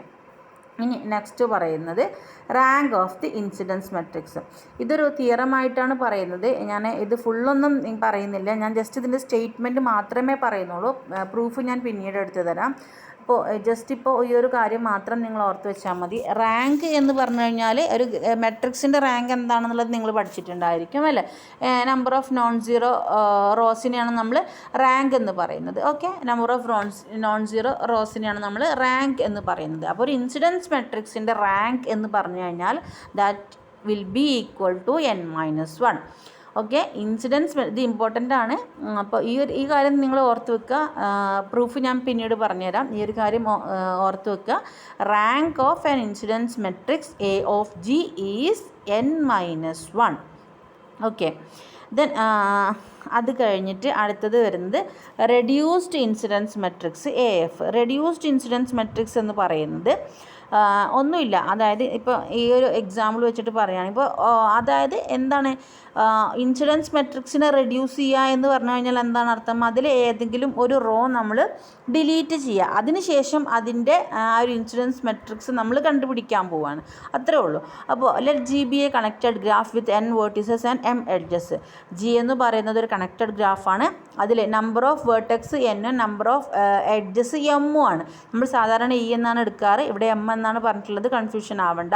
ഇനി നെക്സ്റ്റ് പറയുന്നത് rank of the incidence matrix. ഇതൊരു തിയറമായിട്ടാണ് പറയുന്നത്. ഞാൻ ഇത് ഫുള്ളൊന്നും പറയുന്നില്ല, ഞാൻ ജസ്റ്റ് ഇതിൻ്റെ സ്റ്റേറ്റ്മെൻറ്റ് മാത്രമേ പറയുന്നുള്ളൂ. പ്രൂഫ് ഞാൻ പിന്നീട് എടുത്തു തരാം. അപ്പോൾ ജസ്റ്റ് ഇപ്പോൾ ഈ ഒരു കാര്യം മാത്രം നിങ്ങൾ ഓർത്ത് വെച്ചാൽ മതി. റാങ്ക് എന്ന് പറഞ്ഞു കഴിഞ്ഞാൽ ഒരു മെട്രിക്സിൻ്റെ റാങ്ക് എന്താണെന്നുള്ളത് നിങ്ങൾ പഠിച്ചിട്ടുണ്ടായിരിക്കും അല്ലേ. നമ്പർ ഓഫ് നോൺ സീറോ റോസിനെയാണ് നമ്മൾ റാങ്ക് എന്ന് പറയുന്നത്. Okay, number of non zero റോസിനെയാണ് നമ്മൾ റാങ്ക് എന്ന് പറയുന്നത്. അപ്പോൾ ഒരു ഇൻസിഡൻസ് മെട്രിക്സിൻ്റെ റാങ്ക് എന്ന് പറഞ്ഞു കഴിഞ്ഞാൽ that will be equal to n-1. Okay, incidence ഇത് ഇമ്പോർട്ടൻ്റ് ആണ്. അപ്പോൾ ഈ കാര്യം നിങ്ങൾ ഓർത്ത് വെക്കുക. പ്രൂഫ് ഞാൻ പിന്നീട് പറഞ്ഞുതരാം. ഈ ഒരു കാര്യം ഓർത്ത് വെക്കുക. Rank of an incidence matrix A(G) is n-1. Okay, then അത് കഴിഞ്ഞിട്ട് അടുത്തത് വരുന്നത് reduced incidence matrix AF. Reduced incidence matrix എന്ന് പറയുന്നത് ഒന്നുമില്ല. അതായത് ഇപ്പോൾ ഈ ഒരു എക്സാമ്പിൾ വെച്ചിട്ട് പറയുകയാണെങ്കിൽ ഇപ്പോൾ അതായത് എന്താണ് ഇൻസിഡൻസ് മെട്രിക്സിനെ റെഡ്യൂസ് ചെയ്യുക എന്ന് പറഞ്ഞു കഴിഞ്ഞാൽ എന്താണ് അർത്ഥം, അതിൽ ഏതെങ്കിലും ഒരു റോ നമ്മൾ ഡിലീറ്റ് ചെയ്യുക, അതിനുശേഷം അതിൻ്റെ ആ ഒരു ഇൻസിഡൻസ് മെട്രിക്സ് നമ്മൾ കണ്ടുപിടിക്കാൻ പോവുകയാണ്. അത്രേ ഉള്ളൂ. അപ്പോൾ let G be a connected graph with n vertices and m edges. G എന്ന് പറയുന്നത് ഒരു കണക്റ്റഡ് ഗ്രാഫാണ്. അതിൽ നമ്പർ ഓഫ് വേർട്ടെക്സ് n ഉം നമ്പർ ഓഫ് എഡ്ജസ് m ഉം ആണ്. നമ്മൾ സാധാരണ E എന്നാണ് എടുക്കാറ്, ഇവിടെ m എന്നാണ് പറഞ്ഞിട്ടുള്ളത്, കൺഫ്യൂഷൻ ആവണ്ട.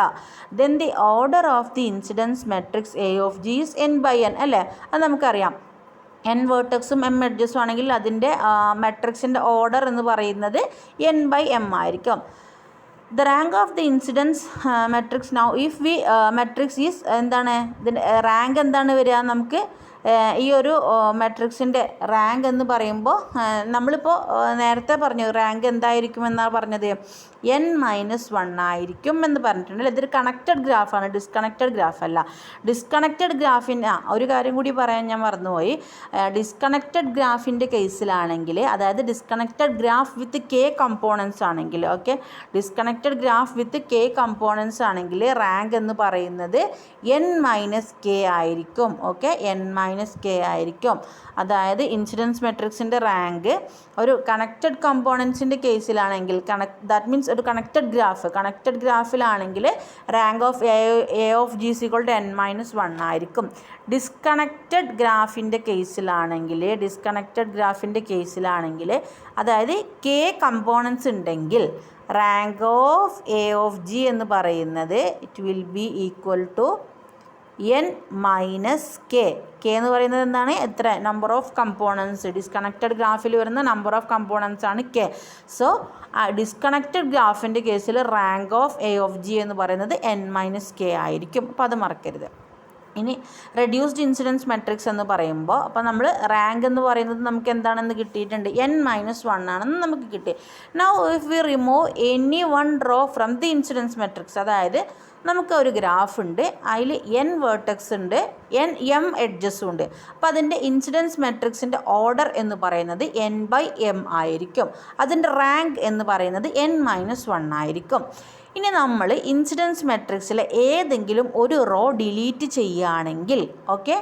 Then the order of the incidence matrix A(G) is n/n അല്ലേ. അത് നമുക്കറിയാം. n വേർട്ടെക്സും m എഡ്ജസും ആണെങ്കിൽ അതിൻ്റെ മെട്രിക്സിൻ്റെ ഓർഡർ എന്ന് പറയുന്നത് n/m ആയിരിക്കും. The rank of the incidence matrix now if we matrix is എന്താണ്, ഇതിൻ്റെ റാങ്ക് എന്താണ് വരിക, നമുക്ക് ഈ ഒരു മെട്രിക്സിൻ്റെ റാങ്ക് എന്ന് പറയുമ്പോൾ നമ്മളിപ്പോൾ നേരത്തെ പറഞ്ഞു റാങ്ക് എന്തായിരിക്കുമെന്നാണ് പറഞ്ഞത്, n-1 ആയിരിക്കും എന്ന് പറഞ്ഞിട്ടുണ്ട്. ഇതൊരു കണക്റ്റഡ് ഗ്രാഫാണ്, ഡിസ്കണക്റ്റഡ് ഗ്രാഫ് അല്ല. ഡിസ്കണക്റ്റഡ് ഗ്രാഫിൻ്റെ ഒരു കാര്യം കൂടി പറയാൻ ഞാൻ മറന്നുപോയി. ഡിസ്കണക്റ്റഡ് ഗ്രാഫിൻ്റെ കേസിലാണെങ്കിൽ, അതായത് disconnected graph with k components ആണെങ്കിൽ, okay, disconnected graph with k components ആണെങ്കിൽ റാങ്ക് എന്ന് പറയുന്നത് n-k ആയിരിക്കും. ഓക്കെ, n-k ആയിരിക്കും. അതായത് ഇൻസിഡൻസ് മെട്രിക്സിൻ്റെ റാങ്ക് ഒരു കണക്റ്റഡ് കമ്പോണൻസിൻ്റെ കേസിലാണെങ്കിൽ, ദാറ്റ് മീൻസ് ഒരു കണക്റ്റഡ് ഗ്രാഫിലാണെങ്കിൽ റാങ്ക് ഓഫ് A(G) = n-1 ആയിരിക്കും. ഡിസ്കണക്റ്റഡ് ഗ്രാഫിൻ്റെ കേസിലാണെങ്കിൽ അതായത് k കമ്പോണൻസ് ഉണ്ടെങ്കിൽ റാങ്ക് ഓഫ് A(G) എന്ന് പറയുന്നത് it will be equal to n-k. എന്ന് പറയുന്നത് എന്താണ്, എത്ര നമ്പർ ഓഫ് കമ്പോണൻസ്, ഡിസ്കണക്റ്റഡ് ഗ്രാഫിൽ വരുന്ന നമ്പർ ഓഫ് കമ്പോണൻസ് ആണ് k. സോ ഡിസ്കണക്റ്റഡ് ഗ്രാഫിൻ്റെ കേസിൽ റാങ്ക് ഓഫ് A(G) എന്ന് പറയുന്നത് n-k ആയിരിക്കും. അപ്പോൾ അത് മറക്കരുത്. ഇനി റെഡ്യൂസ്ഡ് ഇൻസിഡൻസ് മെട്രിക്സ് എന്ന് പറയുമ്പോൾ അപ്പോൾ നമ്മൾ റാങ്ക് എന്ന് പറയുന്നത് നമുക്ക് എന്താണെന്ന് കിട്ടിയിട്ടുണ്ട്, n-1 ആണെന്ന് നമുക്ക് കിട്ടി. Now if we remove any one row from the incidence matrix, അതായത് നമുക്ക് ഒരു ഗ്രാഫ് ഉണ്ട്, അതിൽ n വേർട്ടെക്സ് ഉണ്ട്, m എഡ്ജസും ഉണ്ട്. അപ്പോൾ അതിൻ്റെ ഇൻസിഡൻസ് മെട്രിക്സിൻ്റെ ഓർഡർ എന്ന് പറയുന്നത് n/m ആയിരിക്കും. അതിൻ്റെ റാങ്ക് എന്ന് പറയുന്നത് n-1 ആയിരിക്കും. ഇനി നമ്മൾ ഇൻസിഡൻസ് മെട്രിക്സിലെ ഏതെങ്കിലും ഒരു റോ ഡിലീറ്റ് ചെയ്യുകയാണെങ്കിൽ, ഓക്കെ,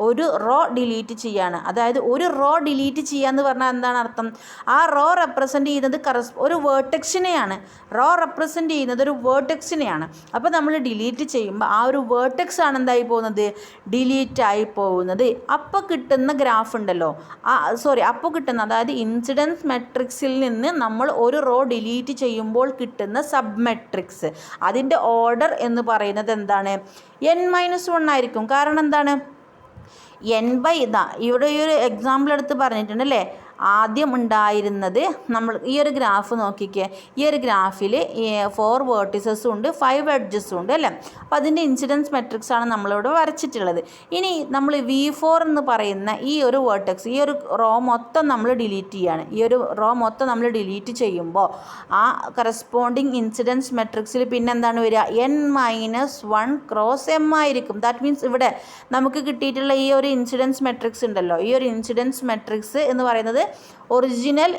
ഒരു റോ ഡിലീറ്റ് ചെയ്യാണ്. അതായത് ഒരു റോ ഡിലീറ്റ് ചെയ്യുക എന്ന് പറഞ്ഞാൽ എന്താണ് അർത്ഥം? ആ റോ റെപ്രസെൻ്റ് ചെയ്യുന്നത് ഒരു വേർട്ടെക്സിനെയാണ്. റോ റെപ്രസെൻ്റ് ചെയ്യുന്നത് ഒരു വേർട്ടെക്സിനെയാണ്. അപ്പോൾ നമ്മൾ ഡിലീറ്റ് ചെയ്യുമ്പോൾ ആ ഒരു വേർട്ടെക്സ് ആണ് എന്തായി പോകുന്നത്? ഡിലീറ്റായി പോകുന്നത്. അപ്പോൾ കിട്ടുന്ന ഗ്രാഫ് ഉണ്ടല്ലോ, അപ്പോൾ കിട്ടുന്ന, അതായത് ഇൻസിഡൻസ് മെട്രിക്സിൽ നിന്ന് നമ്മൾ ഒരു റോ ഡിലീറ്റ് ചെയ്യുമ്പോൾ കിട്ടുന്ന സബ് മെട്രിക്സ്, അതിൻ്റെ ഓർഡർ എന്ന് പറയുന്നത് എന്താണ്? n-1 ആയിരിക്കും. കാരണം എന്താണ്? ഇവിടെ ഈ ഒരു എക്സാമ്പിൾ എടുത്ത് പറഞ്ഞിട്ടുണ്ട് അല്ലേ. ആദ്യം ഉണ്ടായിരുന്നത് നമ്മൾ ഈ ഒരു ഗ്രാഫ് നോക്കിക്കേ. ഈ ഒരു ഗ്രാഫിൽ 4 വേർട്ടിസസും ഉണ്ട്, 5 എഡ്ജസും ഉണ്ട് അല്ലേ. അപ്പോൾ അതിൻ്റെ ഇൻസിഡൻസ് മെട്രിക്സ് ആണ് നമ്മളിവിടെ വരച്ചിട്ടുള്ളത്. ഇനി നമ്മൾ V4 എന്ന് പറയുന്ന ഈ ഒരു വേർട്ടെക്സ്, ഈ ഒരു റോ മൊത്തം നമ്മൾ ഡിലീറ്റ് ചെയ്യാണ്. ഈ ഒരു റോ മൊത്തം നമ്മൾ ഡിലീറ്റ് ചെയ്യുമ്പോൾ ആ കറസ്പോണ്ടിങ് ഇൻസിഡൻസ് മെട്രിക്സിൽ പിന്നെ എന്താണ് വരിക? n-1 ക്രോസ് m ആയിരിക്കും. ദാറ്റ് മീൻസ് ഇവിടെ നമുക്ക് കിട്ടിയിട്ടുള്ള ഈ ഒരു ഇൻസിഡൻസ് മെട്രിക്സ് ഉണ്ടല്ലോ, ഈ ഒരു ഇൻസിഡൻസ് മെട്രിക്സ് എന്ന് പറയുന്നത് ഒറിജിനൽ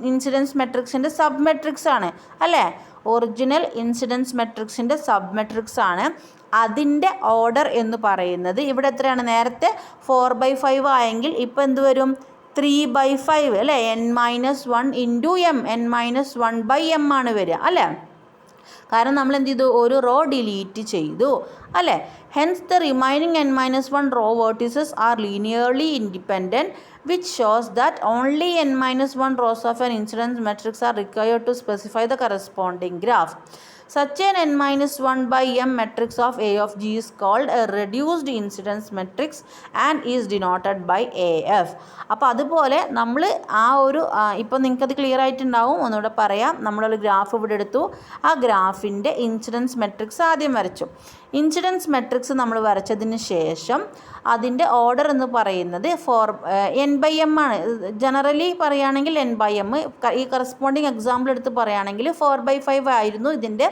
ഇൻസിഡൻസ് മെട്രിക്സിൻ്റെ സബ് മെട്രിക്സ് ആണ് അല്ലേ. ഒറിജിനൽ ഇൻസിഡൻസ് മെട്രിക്സിൻ്റെ സബ് മെട്രിക്സ് ആണ്. അതിൻ്റെ ഓർഡർ എന്ന് പറയുന്നത് ഇവിടെ എത്രയാണ്? നേരത്തെ 4/5 ആയെങ്കിൽ ഇപ്പോൾ എന്ത് വരും? 3/5 അല്ലേ. n-1 ഇൻറ്റു m, n-1/m ആണ് വരിക അല്ലേ. കാരണം നമ്മൾ എന്ത് ചെയ്തു? ഒരു റോ ഡിലീറ്റ് ചെയ്തു അല്ലേ. Hence the remaining n-1 row vertices are linearly independent, which shows that only n-1 rows of an incidence matrix are required to specify the corresponding graph. Such an n-1/m matrix of A of G is called a reduced incidence matrix and is denoted by AF. അപ്പോൾ അതുപോലെ നമ്മൾ ആ ഒരു ഇപ്പോൾ നിങ്ങൾക്കത് clear ആയിട്ടുണ്ടാവും. ഒന്നുകൂടെ പറയാം. നമ്മളൊരു ഗ്രാഫ് ഇവിടെ എടുത്തു. ആ ഗ്രാഫിൻ്റെ ഇൻസിഡൻസ് മെട്രിക്സ് ആദ്യം വരച്ചു. ഇൻസിഡൻസ് മെട്രിക്സ് നമ്മൾ വരച്ചതിന് ശേഷം അതിൻ്റെ ഓർഡർ എന്ന് പറയുന്നത് n/m ആണ്. ജനറലി പറയുകയാണെങ്കിൽ n/m. ഈ കറസ്പോണ്ടിങ് എക്സാമ്പിൾ എടുത്ത് പറയുകയാണെങ്കിൽ 4/5 ആയിരുന്നു ഇതിൻ്റെ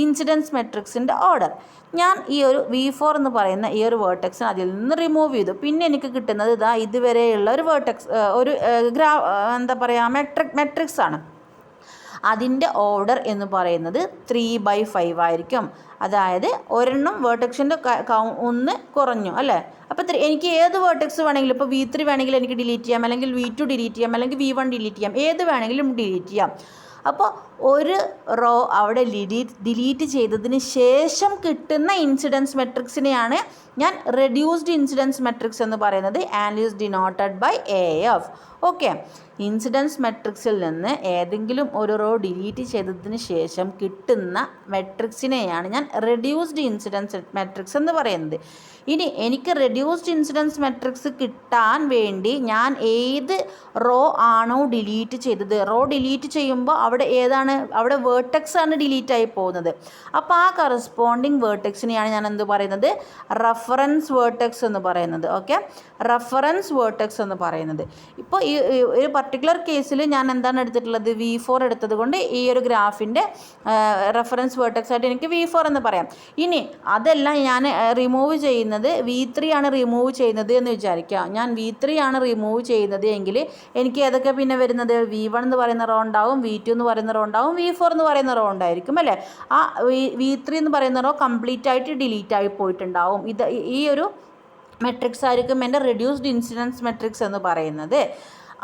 ഇൻസിഡൻസ് മെട്രിക്സിൻ്റെ ഓർഡർ. ഞാൻ ഈ ഒരു V4 എന്ന് പറയുന്ന ഈ ഒരു വേർട്ടെക്സിന് അതിൽ നിന്ന് റിമൂവ് ചെയ്തു. പിന്നെ എനിക്ക് കിട്ടുന്നത് ഇതുവരെയുള്ള ഒരു വേർട്ടെക്സ്, ഒരു മെട്രിക്സ് ആണ്. അതിൻ്റെ ഓർഡർ എന്ന് പറയുന്നത് 3/5 ആയിരിക്കും. അതായത് ഒരെണ്ണം വേർട്ടെക്സിൻ്റെ 1 കുറഞ്ഞു അല്ലേ. അപ്പോൾ എനിക്ക് ഏത് വേർട്ടെക്സ് വേണമെങ്കിലും, ഇപ്പോൾ V3 വേണമെങ്കിൽ എനിക്ക് ഡിലീറ്റ് ചെയ്യാം, അല്ലെങ്കിൽ V2 ഡിലീറ്റ് ചെയ്യാം, അല്ലെങ്കിൽ V1 ഡിലീറ്റ് ചെയ്യാം, ഏത് വേണമെങ്കിലും ഡിലീറ്റ് ചെയ്യാം. അപ്പോൾ ഒരു റോ അവിടെ ഡിലീറ്റ് ചെയ്തതിന് ശേഷം കിട്ടുന്ന ഇൻസിഡൻസ് മെട്രിക്സിനെയാണ് ഞാൻ റെഡ്യൂസ്ഡ് ഇൻസിഡൻസ് മെട്രിക്സ് എന്ന് പറയുന്നത്, and is denoted by AF. Okay. Incidence മെട്രിക്സിൽ നിന്ന് ഏതെങ്കിലും ഒരു റോ ഡിലീറ്റ് ചെയ്തതിന് ശേഷം കിട്ടുന്ന മെട്രിക്സിനെയാണ് ഞാൻ റെഡ്യൂസ്ഡ് ഇൻസിഡൻസ് മെട്രിക്സ് എന്ന് പറയുന്നത്. ഇനി എനിക്ക് റെഡ്യൂസ്ഡ് ഇൻസിഡൻസ് മെട്രിക്സ് കിട്ടാൻ വേണ്ടി ഞാൻ ഏത് റോ ആണോ ഡിലീറ്റ് ചെയ്തത്, റോ ഡിലീറ്റ് ചെയ്യുമ്പോൾ അവിടെ വേർട്ടെക്സ് ആണ് ഡിലീറ്റ് ആയി പോകുന്നത്. അപ്പോൾ ആ കറസ്പോണ്ടിങ് വേർട്ടെക്സിനെയാണ് ഞാൻ എന്ത് പറയുന്നത്? റഫറൻസ് വേർട്ടെക്സ് എന്ന് പറയുന്നത്. ഓക്കെ, റഫറൻസ് വേർട്ടെക്സ് എന്ന് പറയുന്നത്. ഇപ്പോൾ ഈ ഒരു പർട്ടിക്കുലർ കേസിൽ ഞാൻ എന്താണ് എടുത്തിട്ടുള്ളത്? V4 എടുത്തത് കൊണ്ട് ഈ ഒരു ഗ്രാഫിൻ്റെ റഫറൻസ് വേർട്ടെക്സ് ആയിട്ട് എനിക്ക് V4 എന്ന് പറയാം. ഇനി അതെല്ലാം ഞാൻ റിമൂവ് ചെയ്യുന്നത് V3 ആണ് റിമൂവ് ചെയ്യുന്നത് എന്ന് വിചാരിക്കുക. ഞാൻ V3 ആണ് റിമൂവ് ചെയ്യുന്നത് എങ്കിൽ എനിക്ക് ഏതൊക്കെ പിന്നെ വരുന്നത്? V1 എന്ന് പറയുന്ന റോ ഉണ്ടാവും, V2 എന്ന് പറയുന്ന റോ ഉണ്ടാവും, V4 എന്ന് പറയുന്ന റോ ഉണ്ടായിരിക്കും അല്ലേ. ആ V3 എന്ന് പറയുന്ന റോ കംപ്ലീറ്റ് ആയിട്ട് ഡിലീറ്റ് ആയി പോയിട്ടുണ്ടാവും. ഈ ഒരു മെട്രിക്സ് ആയിരിക്കും എൻ്റെ റെഡ്യൂസ്ഡ് ഇൻസിഡൻസ് മെട്രിക്സ് എന്ന് പറയുന്നത്.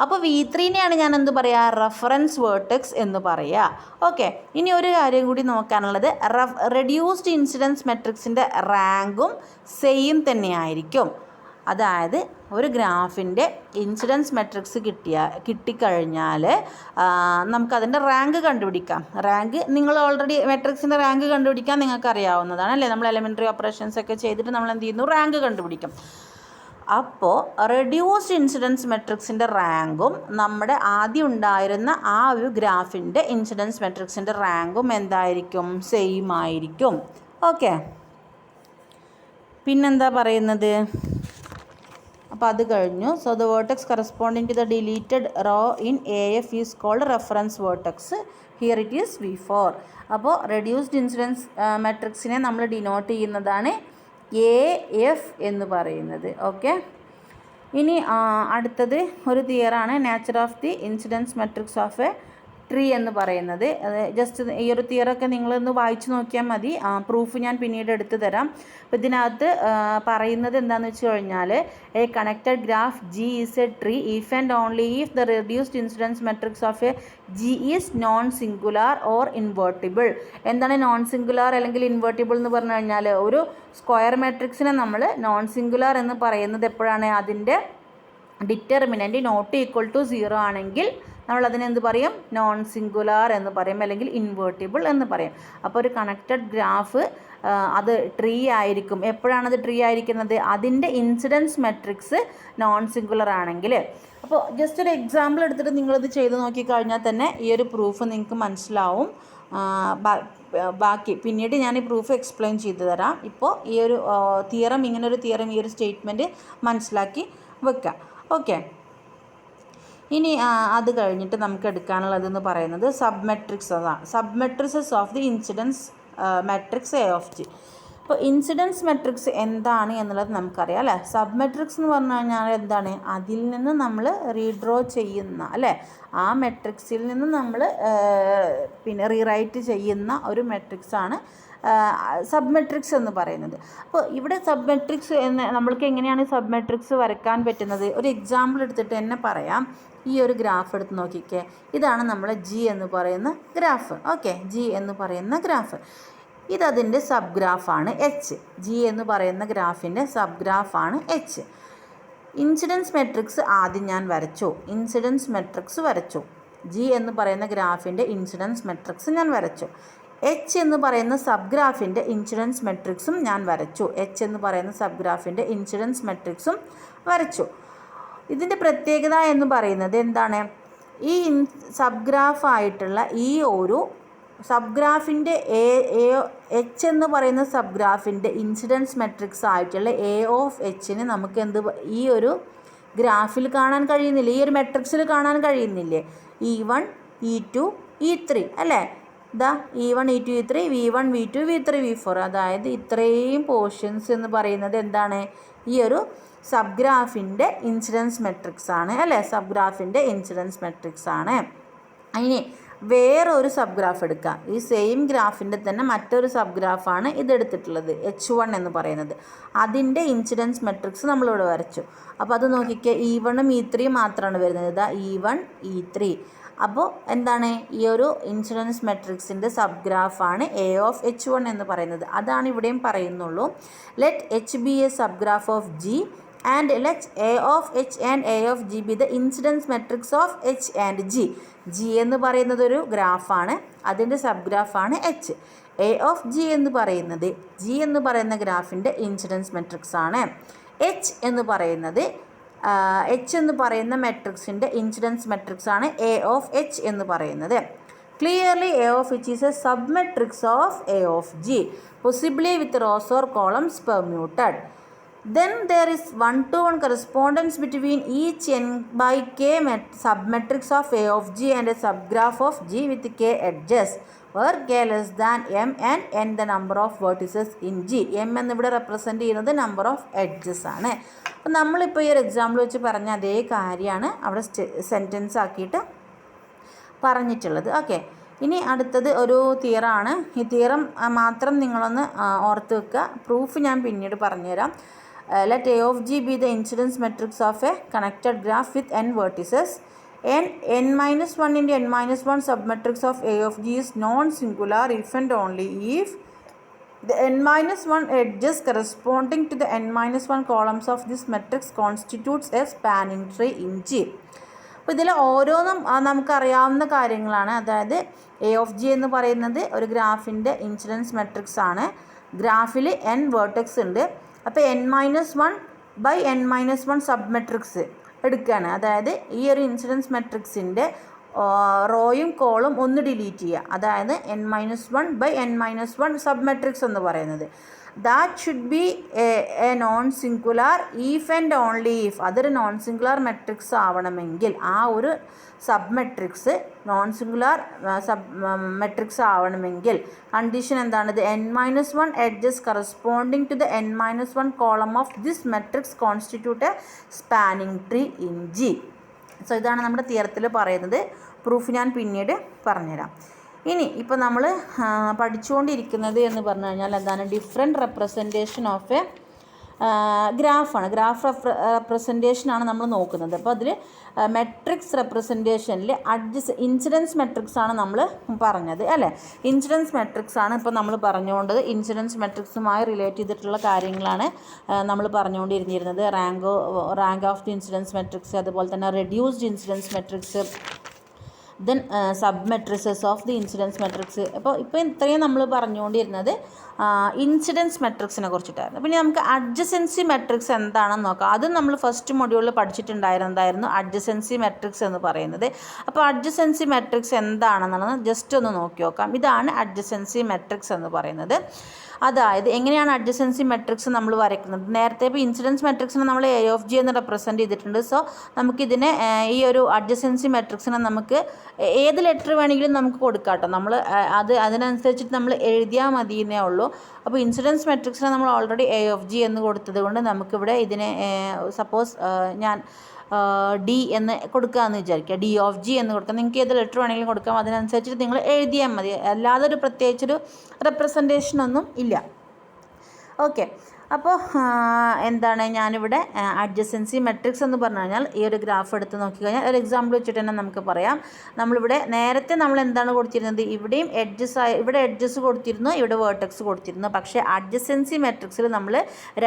അപ്പോൾ V3നെയാണ് ഞാൻ എന്ത് പറയുക? റഫറൻസ് വേർട്ടെക്സ് എന്ന് പറയുക. ഓക്കെ. ഇനി ഒരു കാര്യം കൂടി നോക്കാനുള്ളത്, റെഡ്യൂസ്ഡ് ഇൻസിഡൻസ് മെട്രിക്സിൻ്റെ റാങ്കും സെയിം തന്നെയായിരിക്കും. അതായത് ഒരു ഗ്രാഫിൻ്റെ ഇൻസിഡൻസ് മെട്രിക്സ് കിട്ടിക്കഴിഞ്ഞാൽ നമുക്കതിൻ്റെ റാങ്ക് കണ്ടുപിടിക്കാം. റാങ്ക് നിങ്ങൾ ഓൾറെഡി മെട്രിക്സിൻ്റെ റാങ്ക് കണ്ടുപിടിക്കാൻ നിങ്ങൾക്ക് അറിയാവുന്നതാണ് അല്ലേ. നമ്മൾ എലിമെൻ്ററി ഓപ്പറേഷൻസ് ഒക്കെ ചെയ്തിട്ട് നമ്മൾ എന്ത് ചെയ്യുന്നു? റാങ്ക് കണ്ടുപിടിക്കും. അപ്പോൾ റെഡ്യൂസ്ഡ് ഇൻസിഡൻസ് മെട്രിക്സിൻ്റെ റാങ്കും നമ്മുടെ ആദ്യം ഉണ്ടായിരുന്ന ആ ഒരു ഗ്രാഫിൻ്റെ ഇൻസിഡൻസ് മെട്രിക്സിൻ്റെ റാങ്കും എന്തായിരിക്കും? സെയിം ആയിരിക്കും. ഓക്കെ. പിന്നെന്താ പറയുന്നത്? അപ്പോൾ അത് കഴിഞ്ഞു. So the vertex corresponding to the deleted row in AF is called reference vertex. Here it is V4. അപ്പോൾ റെഡ്യൂസ്ഡ് ഇൻസിഡൻസ് മെട്രിക്സിനെ നമ്മൾ ഡിനോട്ട് ചെയ്യുന്നതാണ് AF എന്ന് പറയുന്നത്. ഓക്കെ. ഇനി അടുത്തത് ഒരു തിയറാണ്, nature of the incidence matrix of a tree എന്ന് പറയുന്നത്. ജസ്റ്റ് ഈ ഒരു തിയറൊക്കെ നിങ്ങളൊന്ന് വായിച്ചു നോക്കിയാൽ മതി. പ്രൂഫ് ഞാൻ പിന്നീട് എടുത്തു തരാം. അപ്പോൾ ഇതിനകത്ത് പറയുന്നത് എന്താണെന്ന് വെച്ച് കഴിഞ്ഞാൽ a connected graph G is a tree if and only if the reduced incidence matrix of a G is non singular or invertible. എന്താണ് നോൺ സിംഗുലാർ അല്ലെങ്കിൽ ഇൻവേർട്ടിബിൾ എന്ന് പറഞ്ഞു കഴിഞ്ഞാൽ ഒരു സ്ക്വയർ മെട്രിക്സിനെ നമ്മൾ നോൺ സിംഗുലാർ എന്ന് പറയുന്നത് എപ്പോഴാണ് അതിൻ്റെ ഡിറ്റർമിനൻറ്റ് നോട്ട് ഈക്വൽ ടു 0 ആണെങ്കിൽ നമ്മൾ അതിനെന്ത് പറയും? നോൺ സിംഗുലാർ എന്ന് പറയും, അല്ലെങ്കിൽ ഇൻവേർട്ടിബിൾ എന്ന് പറയും. അപ്പോൾ ഒരു കണക്റ്റഡ് ഗ്രാഫ് അത് ട്രീ ആയിരിക്കും. എപ്പോഴാണത് ട്രീ ആയിരിക്കുന്നത്? അതിൻ്റെ ഇൻസിഡൻസ് മെട്രിക്സ് നോൺ സിംഗുലർ ആണെങ്കിൽ. അപ്പോൾ ജസ്റ്റ് ഒരു എക്സാമ്പിൾ എടുത്തിട്ട് നിങ്ങളിത് ചെയ്ത് നോക്കിക്കഴിഞ്ഞാൽ തന്നെ ഈ ഒരു പ്രൂഫ് നിങ്ങൾക്ക് മനസ്സിലാവും. ബാക്കി പിന്നീട് ഞാൻ ഈ പ്രൂഫ് എക്സ്പ്ലെയിൻ ചെയ്തു തരാം. ഇപ്പോൾ ഈ ഒരു തിയറം, ഇങ്ങനൊരു തിയറം, ഈ ഒരു സ്റ്റേറ്റ്മെൻറ്റ് മനസ്സിലാക്കി വെക്കുക. ഓക്കെ, ഇനി അത് കഴിഞ്ഞിട്ട് നമുക്ക് എടുക്കാനുള്ളതെന്ന് പറയുന്നത് സബ്മെട്രിക്സ് അതാണ്. Submatrices of the incidence matrix A of G. അപ്പോൾ ഇൻസിഡൻസ് മെട്രിക്സ് എന്താണ് എന്നുള്ളത് നമുക്കറിയാം അല്ലേ. സബ്മെട്രിക്സ് എന്ന് പറഞ്ഞു കഴിഞ്ഞാൽ എന്താണ്? അതിൽ നിന്ന് നമ്മൾ റീഡ്രോ ചെയ്യുന്ന, അല്ലേ, ആ മെട്രിക്സിൽ നിന്ന് നമ്മൾ പിന്നെ റീറൈറ്റ് ചെയ്യുന്ന ഒരു മെട്രിക്സാണ് സബ്മെട്രിക്സ് എന്ന് പറയുന്നത്. അപ്പോൾ ഇവിടെ സബ്മെട്രിക്സ് നമ്മൾക്ക് എങ്ങനെയാണ് സബ്മെട്രിക്സ് വരയ്ക്കാൻ പറ്റുന്നത്? ഒരു എക്സാമ്പിൾ എടുത്തിട്ട് തന്നെ പറയാം. ഈ ഒരു ഗ്രാഫ് എടുത്ത് നോക്കിക്കേ. ഇതാണ് നമ്മൾ ജി എന്ന് പറയുന്ന ഗ്രാഫ്. ഓക്കെ, ജി എന്ന് പറയുന്ന ഗ്രാഫ്. ഇതതിൻ്റെ സബ് ഗ്രാഫാണ് എച്ച്. ജി എന്ന് പറയുന്ന ഗ്രാഫിൻ്റെ സബ് ഗ്രാഫാണ് എച്ച്. ഇൻസിഡൻസ് മെട്രിക്സ് ആദ്യം ഞാൻ വരച്ചു. ഇൻസിഡൻസ് മെട്രിക്സ് വരച്ചു. ജി എന്ന് പറയുന്ന ഗ്രാഫിൻ്റെ ഇൻസിഡൻസ് മെട്രിക്സ് ഞാൻ വരച്ചു. എച്ച് എന്ന് പറയുന്ന സബ് ഗ്രാഫിൻ്റെ ഇൻസിഡൻസ് മെട്രിക്സും ഞാൻ വരച്ചു. എച്ച് എന്ന് പറയുന്ന സബ് ഗ്രാഫിൻ്റെ ഇൻസിഡൻസ് മെട്രിക്സും വരച്ചു. ഇതിൻ്റെ പ്രത്യേകത എന്ന് പറയുന്നത് എന്താണ്? ഈ സബ് ഗ്രാഫായിട്ടുള്ള ഈ ഒരു സബ് ഗ്രാഫിൻ്റെ എച്ച് എന്ന് പറയുന്ന സബ് ഗ്രാഫിൻ്റെ ഇൻസിഡൻസ് മെട്രിക്സ് ആയിട്ടുള്ള എ ഓഫ് എച്ചിന് നമുക്ക് ഈ ഒരു ഗ്രാഫിൽ കാണാൻ കഴിയുന്നില്ല, ഈ ഒരു മെട്രിക്സിൽ കാണാൻ കഴിയുന്നില്ലേ? E1 E2 E3 അല്ലേ? ഇതാ E1 E2 E3, V1 V2 V3 V4. അതായത് ഇത്രയും പോർഷൻസ് എന്ന് പറയുന്നത് എന്താണ്? ഈ ഒരു സബ് ഗ്രാഫിൻ്റെ ഇൻസിഡൻസ് മെട്രിക്സ് ആണ് അല്ലേ. സബ് ഗ്രാഫിൻ്റെ ഇൻസിഡൻസ് മെട്രിക്സ് ആണ്. ഇനി വേറൊരു സബ് ഗ്രാഫ് എടുക്കാം. ഈ സെയിം ഗ്രാഫിൻ്റെ തന്നെ മറ്റൊരു സബ് ഗ്രാഫാണ് ഇതെടുത്തിട്ടുള്ളത്, H1 എന്ന് പറയുന്നത്. അതിൻ്റെ ഇൻസിഡൻസ് മെട്രിക്സ് നമ്മളിവിടെ വരച്ചു. അപ്പോൾ അത് നോക്കിക്കുക, E1ഉം E3 മാത്രമാണ് വരുന്നത്. ഇതാ E1 E3. അപ്പോൾ എന്താണ്? ഈ ഒരു ഇൻസിഡൻസ് മെട്രിക്സിൻ്റെ സബ് ഗ്രാഫാണ് എ ഓഫ് H1 എന്ന് പറയുന്നത്. അതാണ് ഇവിടെയും പറയുന്നുള്ളൂ. Let H be a sub graph of G and let A of H and A of G be the incidence matrix of H and G. G എന്ന് പറയുന്നത് ഒരു ഗ്രാഫാണ്, അതിൻ്റെ സബ് ഗ്രാഫാണ് എച്ച്. എ ഓഫ് ജി എന്ന് പറയുന്നത് G എന്ന് പറയുന്ന ഗ്രാഫിൻ്റെ ഇൻസിഡൻസ് മെട്രിക്സ് ആണ്. എച്ച് എന്ന് പറയുന്ന മെട്രിക്സിൻ്റെ ഇൻസിഡൻസ് മെട്രിക്സ് ആണ് എ ഓഫ് എച്ച് എന്ന് പറയുന്നത്. Clearly A of H is A sub matrix of A of G, possibly with rows or columns permuted. Then there is 1-to-1 correspondence between each n by k submatrix of A of G and a subgraph of G with k edges, where k less than m and n the number of vertices in G. m എന്നിവിടെ represent ചെയ്യുന്നത് number of edges ആണ്. അപ്പോൾ നമ്മളിപ്പോൾ ഈ ഒരു example വെച്ച് പറഞ്ഞ അതേ കാര്യമാണ് അവിടെ സെൻറ്റൻസ് ആക്കിയിട്ട് പറഞ്ഞിട്ടുള്ളത്. ഓക്കെ, ഇനി അടുത്തത് ഒരു തിയറാണ്. ഈ തിയറം മാത്രം നിങ്ങളൊന്ന് ഓർത്ത് വെക്കുക. പ്രൂഫ് ഞാൻ പിന്നീട് പറഞ്ഞുതരാം. Let A of G be the incidence matrix of a connected graph with n vertices, and n minus 1 into n minus 1 submatrix of A of G is non-singular if and only if the n minus 1 edges corresponding to the n minus 1 columns of this matrix constitutes a spanning tree in G. അപ്പോൾ ഇതിൽ ഓരോന്നും നമുക്കറിയാവുന്ന കാര്യങ്ങളാണ്. അതായത് A of G എന്ന് പറയുന്നത് ഒരു ഗ്രാഫിൻ്റെ incidence matrix ആണ്. ഗ്രാഫിൽ n വേർട്ടെക്സ് ഉണ്ട്. അപ്പോൾ n-1/n-1 സബ് മെട്രിക്സ് എടുക്കുകയാണ്. അതായത് ഈ ഒരു ഇൻസിഡൻസ് മെട്രിക്സിൻ്റെ റോയും കോളും ഒന്ന് ഡിലീറ്റ് ചെയ്യുക. അതായത് n-1/n-1 സബ് മെട്രിക്സ് എന്ന് പറയുന്നത്. That should be a non singular if and only if. അതൊരു നോൺ സിംഗുലാർ മെട്രിക്സ് ആവണമെങ്കിൽ, ആ ഒരു sub matrix non singular sub matrix ആവണമെങ്കിൽ കണ്ടീഷൻ എന്താണിത്? n-1 edges corresponding to the n-1 column of this matrix constitute a spanning tree in G. So ഇതാണ് നമ്മുടെ തിയറത്തിൽ പറയുന്നത്. Proof ഞാൻ പിന്നീട് പറഞ്ഞുതരാം. ഇനി ഇപ്പോൾ നമ്മൾ പഠിച്ചുകൊണ്ടിരിക്കുന്നത് എന്ന് പറഞ്ഞു കഴിഞ്ഞാൽ എന്താണ്, ഡിഫറെൻറ്റ് റെപ്രസെൻറ്റേഷൻ ഓഫ് എ ഗ്രാഫാണ്. ഗ്രാഫ് റെപ്രസെൻറ്റേഷനാണ് നമ്മൾ നോക്കുന്നത്. അപ്പോൾ അതിൽ മെട്രിക്സ് റെപ്രസെൻറ്റേഷനിൽ ഇൻസിഡൻസ് മെട്രിക്സ് ആണ് നമ്മൾ പറഞ്ഞത് അല്ലേ. ഇൻസിഡൻസ് മെട്രിക്സ് ആണ് ഇപ്പോൾ നമ്മൾ പറഞ്ഞുകൊണ്ടത്. ഇൻസിഡൻസ് മെട്രിക്സുമായി റിലേറ്റ് ചെയ്തിട്ടുള്ള കാര്യങ്ങളാണ് നമ്മൾ പറഞ്ഞുകൊണ്ടിരുന്നിരുന്നത്. Rank of the incidence matrix, അതുപോലെ തന്നെ reduced incidence matrix, then sub matrices of the incidence matrix. ഇപ്പോൾ ഇത്രയും നമ്മൾ പറഞ്ഞുകൊണ്ടിരുന്നത് ഇൻസിഡൻസ് മെട്രിക്സിനെ കുറിച്ചിട്ടായിരുന്നു. പിന്നെ നമുക്ക് അഡ്ജസൻസി മെട്രിക്സ് എന്താണെന്ന് നോക്കാം. അതും നമ്മൾ ഫസ്റ്റ് മൊഡ്യൂളിൽ പഠിച്ചിട്ടുണ്ടായിരുന്നതായിരുന്നു അഡ്ജസൻസി മെട്രിക്സ് എന്ന് പറയുന്നത്. അപ്പോൾ അഡ്ജസൻസി മെട്രിക്സ് എന്താണെന്നുള്ളത് ജസ്റ്റ് ഒന്ന് നോക്കി നോക്കാം. ഇതാണ് അഡ്ജസൻസി മെട്രിക്സ് എന്ന് പറയുന്നത്. അതായത് എങ്ങനെയാണ് അഡ്ജസൻസി മെട്രിക്സ് നമ്മൾ വരയ്ക്കുന്നത്. നേരത്തെ ഇപ്പോൾ ഇൻസിഡൻസ് മെട്രിക്സിനെ നമ്മൾ എ ഓഫ് ജി എന്ന് റെപ്രസെൻറ്റ് ചെയ്തിട്ടുണ്ട്. സോ നമുക്കിതിനെ ഈ ഒരു അഡ്ജസൻസി മെട്രിക്സിനെ നമുക്ക് ഏത് ലെറ്റർ വേണമെങ്കിലും നമുക്ക് കൊടുക്കാം കേട്ടോ. നമ്മൾ അതിനനുസരിച്ചിട്ട് നമ്മൾ എഴുതിയാൽ മതിയെന്നേ ഉള്ളൂ. അപ്പോൾ ഇൻസിഡൻസ് മെട്രിക്സിനെ നമ്മൾ ഓൾറെഡി എ ഓഫ് ജി എന്ന് കൊടുത്തത് കൊണ്ട് നമുക്കിവിടെ ഇതിനെ സപ്പോസ് ഞാൻ ഡി എന്ന് കൊടുക്കുകയെന്ന് വിചാരിക്കുക, ഡി ഓഫ് ജി എന്ന് കൊടുക്കാം. നിങ്ങൾക്ക് ഏത് ലെറ്റർ വേണമെങ്കിലും കൊടുക്കാം, അതിനനുസരിച്ചിട്ട് നിങ്ങൾ എഴുതിയാൽ മതി. അല്ലാതെ ഒരു പ്രത്യേകിച്ചൊരു റെപ്രസെൻറ്റേഷനൊന്നും ഇല്ല. ഓക്കെ, അപ്പോൾ എന്താണ് ഞാനിവിടെ അഡ്ജസൻസി മെട്രിക്സ് എന്ന് പറഞ്ഞു കഴിഞ്ഞാൽ ഈ ഒരു ഗ്രാഫ് എടുത്ത് നോക്കിക്കഴിഞ്ഞാൽ ഒരു എക്സാമ്പിൾ വെച്ചിട്ട് തന്നെ നമുക്ക് പറയാം. നമ്മളിവിടെ നേരത്തെ നമ്മൾ എന്താണ് കൊടുത്തിരുന്നത്, ഇവിടെയും ഇവിടെ എഡ്ജസ് കൊടുത്തിരുന്നു, ഇവിടെ വേർട്ടെക്സ് കൊടുത്തിരുന്നു. പക്ഷേ അഡ്ജസൻസി മെട്രിക്സിൽ നമ്മൾ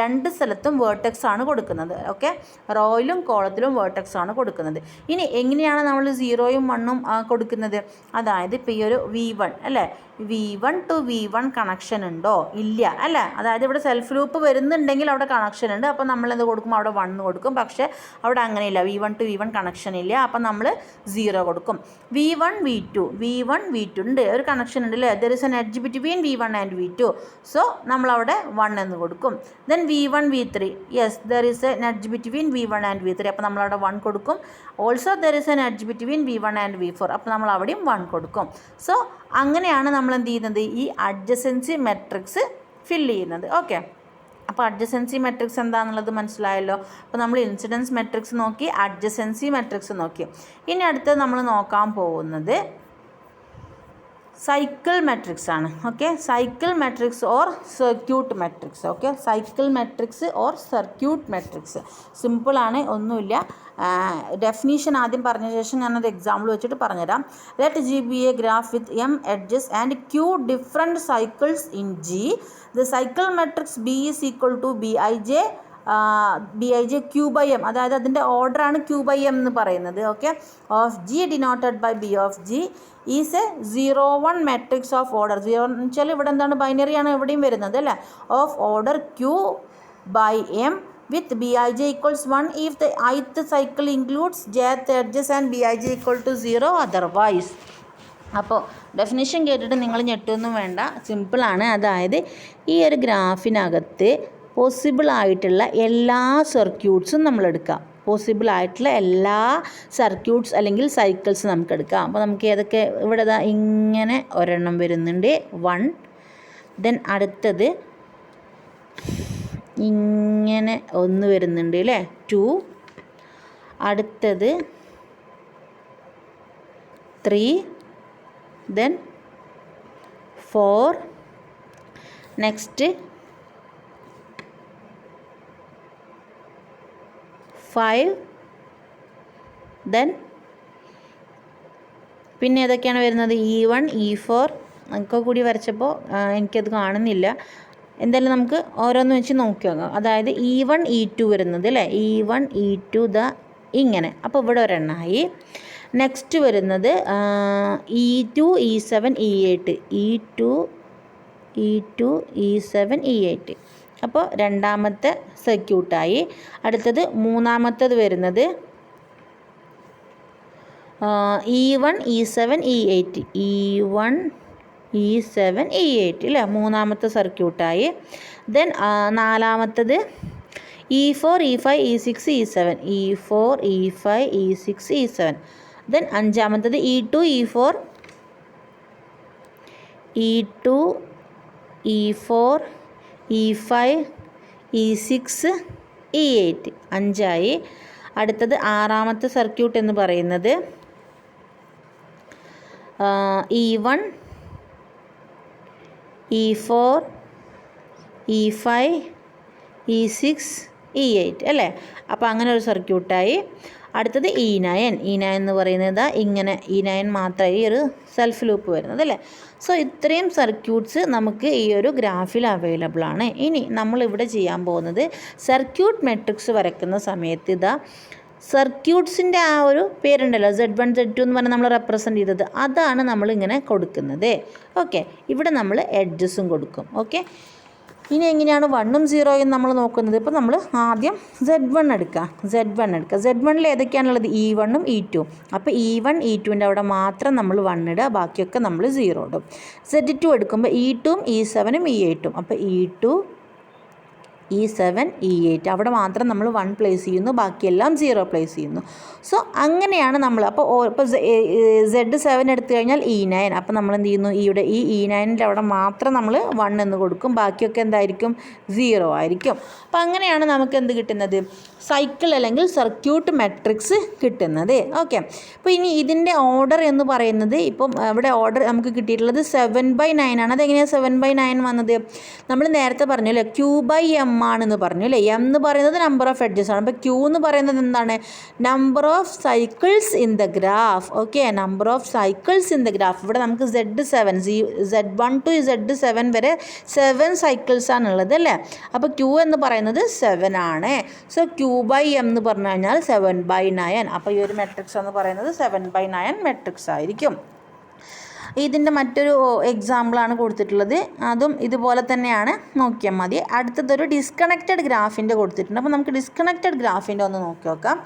രണ്ട് സ്ഥലത്തും വേർട്ടെക്സ് ആണ് കൊടുക്കുന്നത്. ഓക്കെ, റോയിലും കോളത്തിലും വേർട്ടെക്സ് ആണ് കൊടുക്കുന്നത്. ഇനി എങ്ങനെയാണ് നമ്മൾ 0ഉം 1ഉം കൊടുക്കുന്നത്? അതായത് ഇപ്പോൾ ഈ ഒരു V1 അല്ലേ, V1 to V1 കണക്ഷൻ ഉണ്ടോ? ഇല്ല അല്ലേ. അതായത് ഇവിടെ സെൽഫ് ലൂപ്പ് വരുന്നുണ്ടെങ്കിൽ അവിടെ കണക്ഷൻ ഉണ്ട്. അപ്പോൾ നമ്മൾ എന്ത് കൊടുക്കും, അവിടെ 1 കൊടുക്കും. പക്ഷേ അവിടെ അങ്ങനെയില്ല, V1 to V1 കണക്ഷൻ ഇല്ല. അപ്പോൾ നമ്മൾ 0 കൊടുക്കും. V1 V2 ഉണ്ട്, ഒരു കണക്ഷൻ ഉണ്ട് അല്ലേ. There is an edge between V1 and V2. So നമ്മളവിടെ 1 എന്ന് കൊടുക്കും. Then V1 V3, yes there is an edge between V1 and V3. അപ്പോൾ നമ്മളവിടെ 1 കൊടുക്കും. Also there is an edge between V1 and V4. അപ്പോൾ നമ്മൾ അവിടെയും 1 കൊടുക്കും. സോ അങ്ങനെയാണ് നമ്മൾ എന്ത് ചെയ്യുന്നത്, ഈ അഡ്ജസൻസി മെട്രിക്സ് ഫില്ല് ചെയ്യുന്നത്. ഓക്കെ, അപ്പോൾ അഡ്ജസൻസി മെട്രിക്സ് എന്താണെന്നുള്ളത് മനസ്സിലായല്ലോ. അപ്പോൾ നമ്മൾ ഇൻസിഡൻസ് മെട്രിക്സ് നോക്കി, അഡ്ജസൻസി മെട്രിക്സ് നോക്കി. ഇനി അടുത്തത് നമ്മൾ നോക്കാൻ പോകുന്നത് സൈക്കിൾ മെട്രിക്സ് ആണ്. Okay, cycle matrix or circuit matrix. Okay, cycle matrix or circuit matrix സിമ്പിളാണ്, ഒന്നുമില്ല. ഡെഫിനീഷൻ ആദ്യം പറഞ്ഞ ശേഷം ഞാനൊരു എക്സാമ്പിൾ വെച്ചിട്ട് പറഞ്ഞുതരാം. Let G be a graph with M edges and Q different cycles in G. The cycle matrix B is equal to B I J Q by M. അതായത് അതിൻ്റെ ഓർഡറാണ് ക്യൂ ബൈ എം എന്ന് പറയുന്നത്. Okay, of G denoted by B of G is a 0-1 matrix of order. 0 എന്ന് വെച്ചാൽ ഇവിടെ എന്താണ്, ബൈനറിയാണ് എവിടെയും വരുന്നത് അല്ലേ. Of order Q by M with Bij equals 1 if the ith cycle includes jth edges and Bij equal to 0 otherwise. അപ്പോൾ definition കേട്ടിട്ട് നിങ്ങൾ ഞെട്ടൊന്നും വേണ്ട, സിമ്പിളാണ്. അതായത് ഈ ഒരു ഗ്രാഫിനകത്ത് പോസിബിൾ ആയിട്ടുള്ള എല്ലാ സർക്യൂട്ട്സും നമ്മൾ എടുക്കാം. പോസിബിൾ ആയിട്ടുള്ള എല്ലാ സർക്യൂട്ട്സ് അല്ലെങ്കിൽ സൈക്കിൾസ് നമുക്ക് എടുക്കാം. അപ്പോൾ നമുക്ക് ഏതൊക്കെ ഇവിടെ ഇങ്ങനെ ഒരെണ്ണം വരുന്നുണ്ട് 1. ദെൻ അടുത്തത് ഇങ്ങനെ ഒന്ന് വരുന്നുണ്ട് അല്ലേ 2. അടുത്തത് 3. ദെൻ 4. നെക്സ്റ്റ് 5. ദെൻ പിന്നെ ഏതൊക്കെയാണ് വരുന്നത്, E1 E4. ഒക്കെ കൂടി വരച്ചപ്പോൾ എനിക്കത് കാണുന്നില്ല. എന്തായാലും നമുക്ക് ഓരോന്ന് വെച്ച് നോക്കി നോക്കാം. അതായത് E1 E2 വരുന്നത് അല്ലേ, E1 E2 ഇങ്ങനെ. അപ്പോൾ ഇവിടെ ഒരെണ്ണമായി. നെക്സ്റ്റ് വരുന്നത് E2 E7 E8, E2 E7 E8. അപ്പോൾ രണ്ടാമത്തെ സർക്യൂട്ടായി. അടുത്തത് മൂന്നാമത്തത് വരുന്നത് E1 E7 E8, E1 E7 E8 അല്ലേ, മൂന്നാമത്തെ സർക്യൂട്ടായി. ദെൻ നാലാമത്തത് E4 E5 E6 E7, E4 E5 E6 E7. Then അഞ്ചാമത്തത് E2 E4 E4 E5 E6 E8, 5ആയി. അടുത്തത് ആറാമത്തെ സർക്യൂട്ട് എന്ന് പറയുന്നത് E1 E4 E5 E6 E8 അല്ലേ. അപ്പോൾ അങ്ങനെ ഒരു സർക്യൂട്ടായി. അടുത്തത് E9 എന്ന് പറയുന്നത് ഇങ്ങനെ E9 മാത്രമായി ഒരു സെൽഫ് ലൂപ്പ് വരുന്നത് അല്ലേ. സോ ഇത്രയും സർക്യൂട്ട്സ് നമുക്ക് ഈ ഒരു ഗ്രാഫിൽ അവൈലബിൾ ആണ്. ഇനി നമ്മളിവിടെ ചെയ്യാൻ പോകുന്നത് സർക്യൂട്ട് മെട്രിക്സ് വരയ്ക്കുന്ന സമയത്ത് സർക്യൂട്ട്സിൻ്റെ ആ ഒരു പേരുണ്ടല്ലോ Z1 Z2 എന്ന് പറഞ്ഞാൽ നമ്മൾ റെപ്രസെൻ്റ് ചെയ്തത്, അതാണ് നമ്മളിങ്ങനെ കൊടുക്കുന്നത്. ഓക്കെ, ഇവിടെ നമ്മൾ എഡ്ജസും കൊടുക്കും. ഓക്കെ, ഇനി എങ്ങനെയാണ് 1ഉം 0യും നമ്മൾ നോക്കുന്നത്? ഇപ്പോൾ നമ്മൾ ആദ്യം Z1 എടുക്കുക. Z1ൽ ഏതൊക്കെയാണുള്ളത്? E1ഉം E2ഉം. അപ്പോൾ E1 E2ൻ്റെ അവിടെ മാത്രം നമ്മൾ 1 ഇടുക, ബാക്കിയൊക്കെ നമ്മൾ 0 ഇടും. Z2 എടുക്കുമ്പോൾ E2ഉം E7ഉം E8ഉം. അപ്പോൾ E2 E7 E8 അവിടെ മാത്രം നമ്മൾ 1 പ്ലേസ് ചെയ്യുന്നു, ബാക്കിയെല്ലാം 0 പ്ലേസ് ചെയ്യുന്നു. സോ അങ്ങനെയാണ് നമ്മൾ. അപ്പോൾ Z7 എടുത്തു കഴിഞ്ഞാൽ E9. അപ്പോൾ നമ്മൾ എന്ത് ചെയ്യുന്നു? ഈ E9ൻ്റെ അവിടെ മാത്രം നമ്മൾ 1 എന്ന് കൊടുക്കും, ബാക്കിയൊക്കെ എന്തായിരിക്കും? 0 ആയിരിക്കും. അപ്പോൾ അങ്ങനെയാണ് നമുക്ക് എന്ത് കിട്ടുന്നത്? സൈക്കിൾ അല്ലെങ്കിൽ സർക്യൂട്ട് മെട്രിക്സ് കിട്ടുന്നത്. ഓക്കെ, അപ്പോൾ ഇനി ഇതിൻ്റെ ഓർഡർ എന്ന് പറയുന്നത്, ഇപ്പം ഇവിടെ ഓർഡർ നമുക്ക് കിട്ടിയിട്ടുള്ളത് 7/9 ആണ്. അതെങ്ങനെയാണ് 7/9 വന്നത്? നമ്മൾ നേരത്തെ പറഞ്ഞു അല്ലേ, Q/M ആണെന്ന് പറഞ്ഞു അല്ലേ. M എന്ന് പറയുന്നത് നമ്പർ ഓഫ് എഡ്ജസ് ആണ്. അപ്പോൾ Q എന്ന് പറയുന്നത് എന്താണ്? Number of cycles in the graph. Okay, number of cycles in the graph. ഇവിടെ നമുക്ക് Z1 to Z7 വരെ 7 സൈക്കിൾസ് ആണുള്ളത് അല്ലേ. അപ്പോൾ Q എന്ന് പറയുന്നത് 7 ആണ്. സോ Q/M എന്ന് പറഞ്ഞു കഴിഞ്ഞാൽ 7/9. അപ്പോൾ ഈ ഒരു മെട്രിക്സ് എന്ന് പറയുന്നത് 7/9 മെട്രിക്സ് ആയിരിക്കും. ഇതിൻ്റെ മറ്റൊരു എക്സാമ്പിളാണ് കൊടുത്തിട്ടുള്ളത്, അതും ഇതുപോലെ തന്നെയാണ്, നോക്കിയാൽ മതി. അടുത്തതൊരു ഡിസ്കണക്റ്റഡ് ഗ്രാഫിൻ്റെ കൊടുത്തിട്ടുണ്ട്. അപ്പോൾ നമുക്ക് ഡിസ്കണക്റ്റഡ് ഗ്രാഫിൻ്റെ ഒന്ന് നോക്കി നോക്കാം.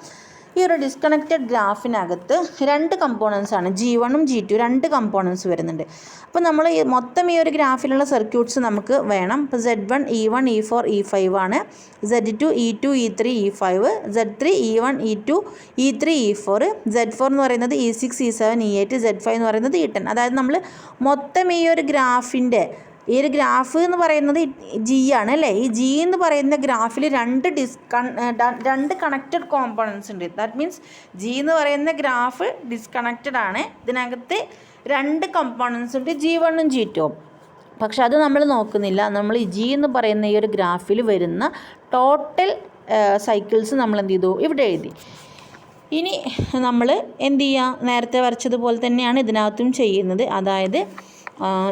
ഈ ഒരു ഡിസ്കണക്റ്റഡ് ഗ്രാഫിനകത്ത് 2 കമ്പോണൻസ് ആണ്, G1ഉം G2 2 കമ്പോണൻസ് വരുന്നുണ്ട്. അപ്പോൾ നമ്മൾ മൊത്തം ഈ ഒരു ഗ്രാഫിലുള്ള സർക്യൂട്ട്സ് നമുക്ക് വേണം. ഇപ്പോൾ Z1 E1 E4 E5 ആണ്, Z2 E2 E3 E5, Z3 E1 E2 E3 E4, Z4 എന്ന് പറയുന്നത് E6 E7 E8, Z5 എന്ന് പറയുന്നത് E10. അതായത് നമ്മൾ മൊത്തം ഈ ഒരു ഗ്രാഫിൻ്റെ ഈ ഒരു ഗ്രാഫ് എന്ന് പറയുന്നത് G ആണ് അല്ലേ. ഈ G എന്ന് പറയുന്ന ഗ്രാഫിൽ 2 കണക്റ്റഡ് കോമ്പണൻസ് ഉണ്ട്. ദാറ്റ് മീൻസ് G എന്ന് പറയുന്ന ഗ്രാഫ് ഡിസ്കണക്റ്റഡ് ആണ്. ഇതിനകത്ത് 2 കമ്പോണൻസ് ഉണ്ട്, G1ഉം G2ഉം. പക്ഷെ അത് നമ്മൾ നോക്കുന്നില്ല. നമ്മൾ ഈ G എന്ന് പറയുന്ന ഈ ഒരു ഗ്രാഫിൽ വരുന്ന ടോട്ടൽ സൈക്കിൾസ് നമ്മൾ എന്ത് ചെയ്തു? ഇവിടെ എഴുതി. ഇനി നമ്മൾ എന്ത് ചെയ്യുക? നേരത്തെ വരച്ചതുപോലെ തന്നെയാണ് ഇതിനകത്തും ചെയ്യുന്നത്. അതായത്